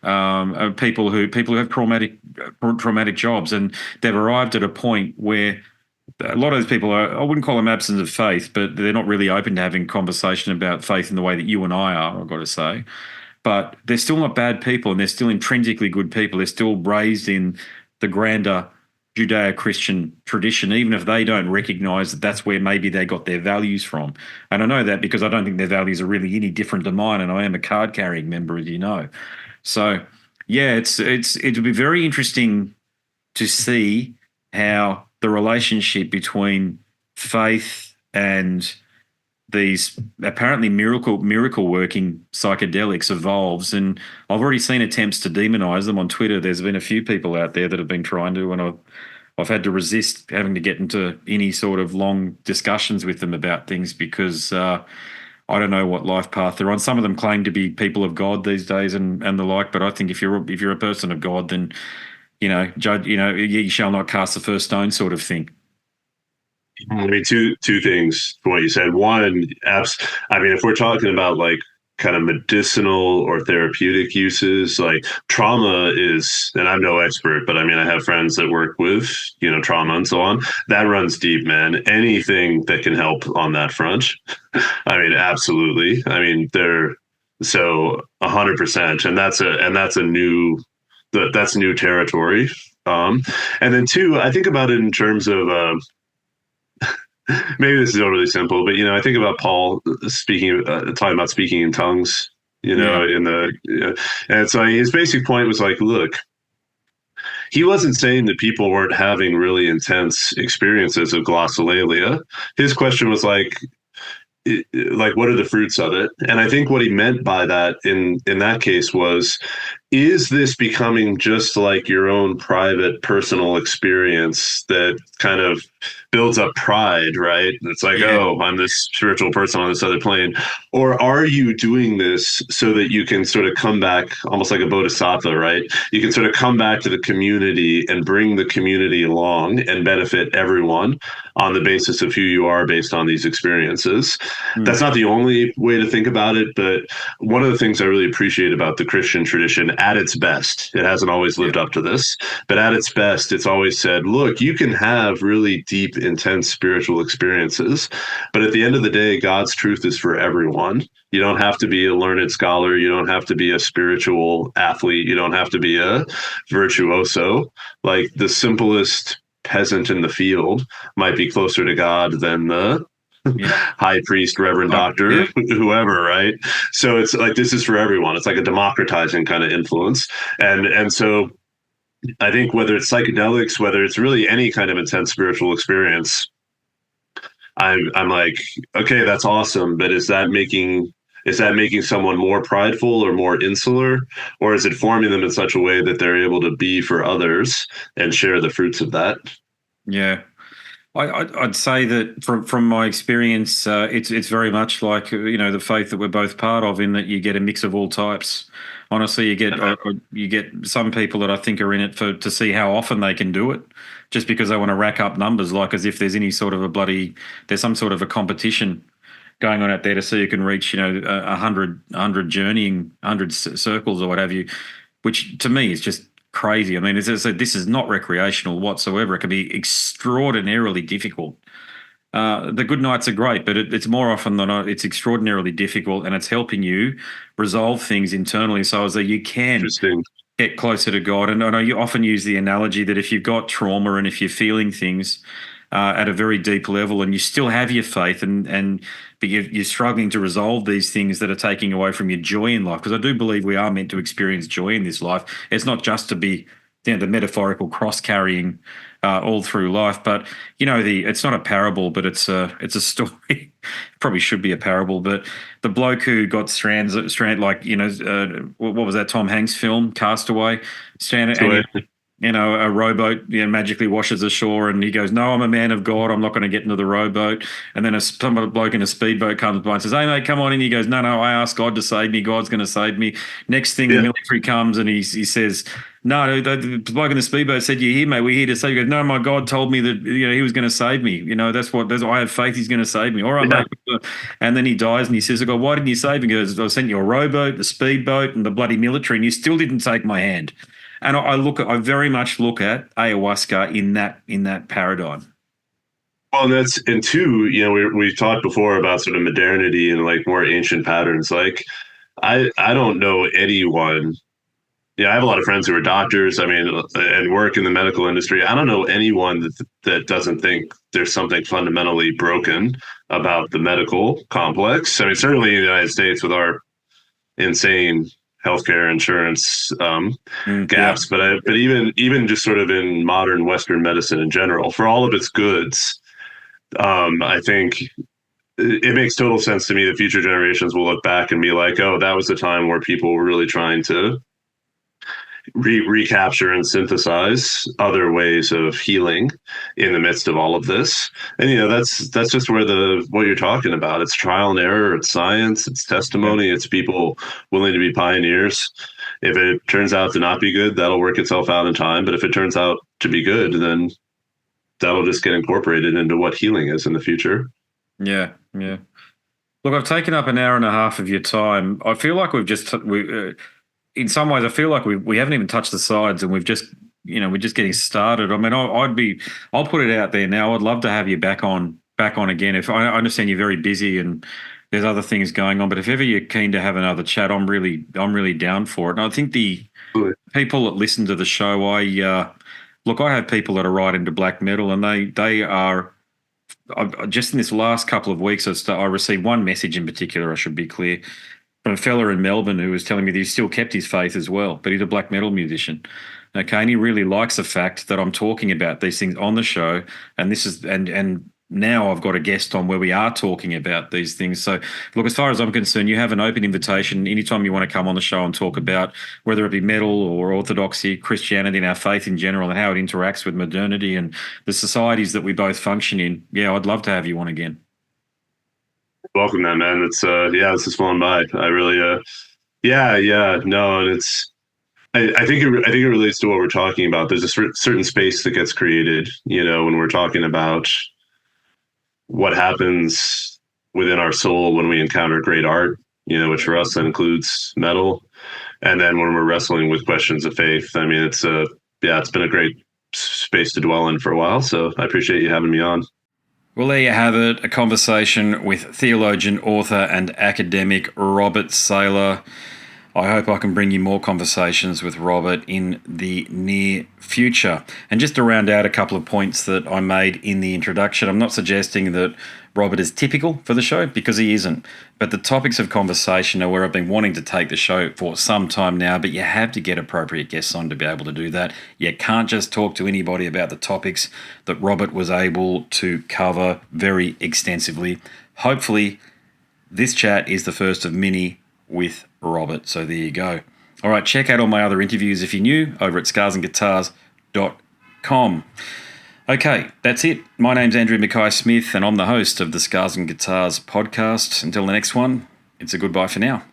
people who have traumatic jobs, and they've arrived at a point where a lot of those people I wouldn't call them absence of faith, but they're not really open to having conversation about faith in the way that you and I are, I've got to say. But they're still not bad people, and they're still intrinsically good people. They're still raised in the grander Judeo-Christian tradition, even if they don't recognise that that's where maybe they got their values from. And I know that because I don't think their values are really any different to mine, and I am a card-carrying member, as you know. So, yeah, it'll be very interesting to see how the relationship between faith and these apparently miracle working psychedelics evolves. And I've already seen attempts to demonize them on Twitter. There's been a few people out there that have been trying to, and I've had to resist having to get into any sort of long discussions with them about things because I don't know what life path they're on. Some of them claim to be people of God these days and the like, but I think if you're a person of God, then judge, you shall not cast the first stone sort of thing. I mean, two things to what you said. One, if we're talking about like kind of medicinal or therapeutic uses, like trauma is, and I'm no expert, but I mean, I have friends that work with, trauma and so on. That runs deep, man. Anything that can help on that front. I mean, absolutely. I mean, so 100%. And that's new territory. And then two, I think about it in terms of, maybe this is overly simple, but I think about Paul talking about speaking in tongues. And so his basic point was like, look, he wasn't saying that people weren't having really intense experiences of glossolalia. His question was like, what are the fruits of it? And I think what he meant by that in that case was, is this becoming just like your own private personal experience that kind of builds up pride, right? It's like, oh, I'm this spiritual person on this other plane. Or are you doing this so that you can sort of come back almost like a bodhisattva, right? You can sort of come back to the community and bring the community along and benefit everyone on the basis of who you are based on these experiences. That's not the only way to think about it, but one of the things I really appreciate about the Christian tradition at its best, it hasn't always lived up to this, but at its best, it's always said, look, you can have really deep, intense spiritual experiences, but at the end of the day, God's truth is for everyone. You don't have to be a learned scholar. You don't have to be a spiritual athlete. You don't have to be a virtuoso. Like the simplest peasant in the field might be closer to God than the high priest, reverend doctor, whoever, right? So it's like, this is for everyone. It's like a democratizing kind of influence. And so I think whether it's psychedelics, whether it's really any kind of intense spiritual experience, I'm like, okay, that's awesome. But is that making someone more prideful or more insular, or is it forming them in such a way that they're able to be for others and share the fruits of that? Yeah. I'd say that from my experience, it's very much like the faith that we're both part of, in that you get a mix of all types. Honestly, you get some people that I think are in it to see how often they can do it, just because they want to rack up numbers, like as if there's any sort of there's some sort of a competition going on out there to see who can reach 100 journeying, 100 circles or what have you, which to me is just crazy. I mean, as I said, this is not recreational whatsoever. It can be extraordinarily difficult. The good nights are great, but it's more often than not, it's extraordinarily difficult, and it's helping you resolve things internally so as that you can get closer to God. And I know you often use the analogy that if you've got trauma and if you're feeling things at a very deep level and you still have your faith but you're struggling to resolve these things that are taking away from your joy in life, because I do believe we are meant to experience joy in this life. It's not just to be the metaphorical cross carrying all through life, but it's not a parable, but it's a story. It probably should be a parable, but the bloke who got stranded like what was that Tom Hanks film, Castaway? Stranded. A rowboat magically washes ashore, and he goes, no, I'm a man of God, I'm not going to get into the rowboat. And then some bloke in a speedboat comes by and says, hey, mate, come on in. He goes, no, I asked God to save me. God's going to save me. Next thing, the military comes and he says, No, the bloke in the speedboat said, "You here, mate? We're here to save you." He goes, "No, my God told me that he was going to save me. That's I have faith. He's going to save me." All right, Yeah. mate. And then he dies, and he says, "I go, why didn't you save me?" He goes, "I sent you a rowboat, the speedboat, and the bloody military, and you still didn't take my hand." And I very much look at ayahuasca in that paradigm. Well, and two, we talked before about sort of modernity and like more ancient patterns. Like, I don't know anyone. Yeah, I have a lot of friends who are doctors. I mean, and work in the medical industry. I don't know anyone that doesn't think there's something fundamentally broken about the medical complex. I mean, certainly in the United States with our insane healthcare insurance gaps, Yeah. but even just sort of in modern Western medicine in general, for all of its goods, I think it makes total sense to me that future generations will look back and be like, "Oh, that was the time where people were really trying to recapture and synthesize other ways of healing in the midst of all of this." And that's just where what you're talking about. It's trial and error, it's science, it's testimony, it's people willing to be pioneers. If it turns out to not be good, that'll work itself out in time. But if it turns out to be good, then that'll just get incorporated into what healing is in the future. Yeah. Look, I've taken up an hour and a half of your time. I feel like in some ways, I feel like we haven't even touched the sides, and we're just getting started. I mean, I'll put it out there now. I'd love to have you back on again. If I understand you're very busy and there's other things going on, but if ever you're keen to have another chat, I'm really down for it. And I think the people that listen to the show, I have people that are right into black metal, and they are. Just in this last couple of weeks, I received one message in particular. I should be clear. From a fella in Melbourne who was telling me that he still kept his faith as well, but he's a black metal musician. Okay, and he really likes the fact that I'm talking about these things on the show, and this is and now I've got a guest on where we are talking about these things. So, look, as far as I'm concerned, you have an open invitation anytime you want to come on the show and talk about whether it be metal or orthodoxy, Christianity, and our faith in general, and how it interacts with modernity and the societies that we both function in. Yeah, I'd love to have you on again. Welcome, man. It's this is flown by. I really no, and it's I think it relates to what we're talking about. There's a certain space that gets created, when we're talking about what happens within our soul when we encounter great art, which for us that includes metal, and then when we're wrestling with questions of faith. I mean, it's been a great space to dwell in for a while. So I appreciate you having me on. Well, there you have it, a conversation with theologian, author, and academic Robert Saylor. I hope I can bring you more conversations with Robert in the near future. And just to round out a couple of points that I made in the introduction, I'm not suggesting that Robert is typical for the show, because he isn't. But the topics of conversation are where I've been wanting to take the show for some time now, but you have to get appropriate guests on to be able to do that. You can't just talk to anybody about the topics that Robert was able to cover very extensively. Hopefully, this chat is the first of many with Robert. So there you go. All right, check out all my other interviews if you're new over at scarsandguitars.com. Okay, that's it. My name's Andrew Mackay-Smith, and I'm the host of the Scars and Guitars podcast. Until the next one, it's a goodbye for now.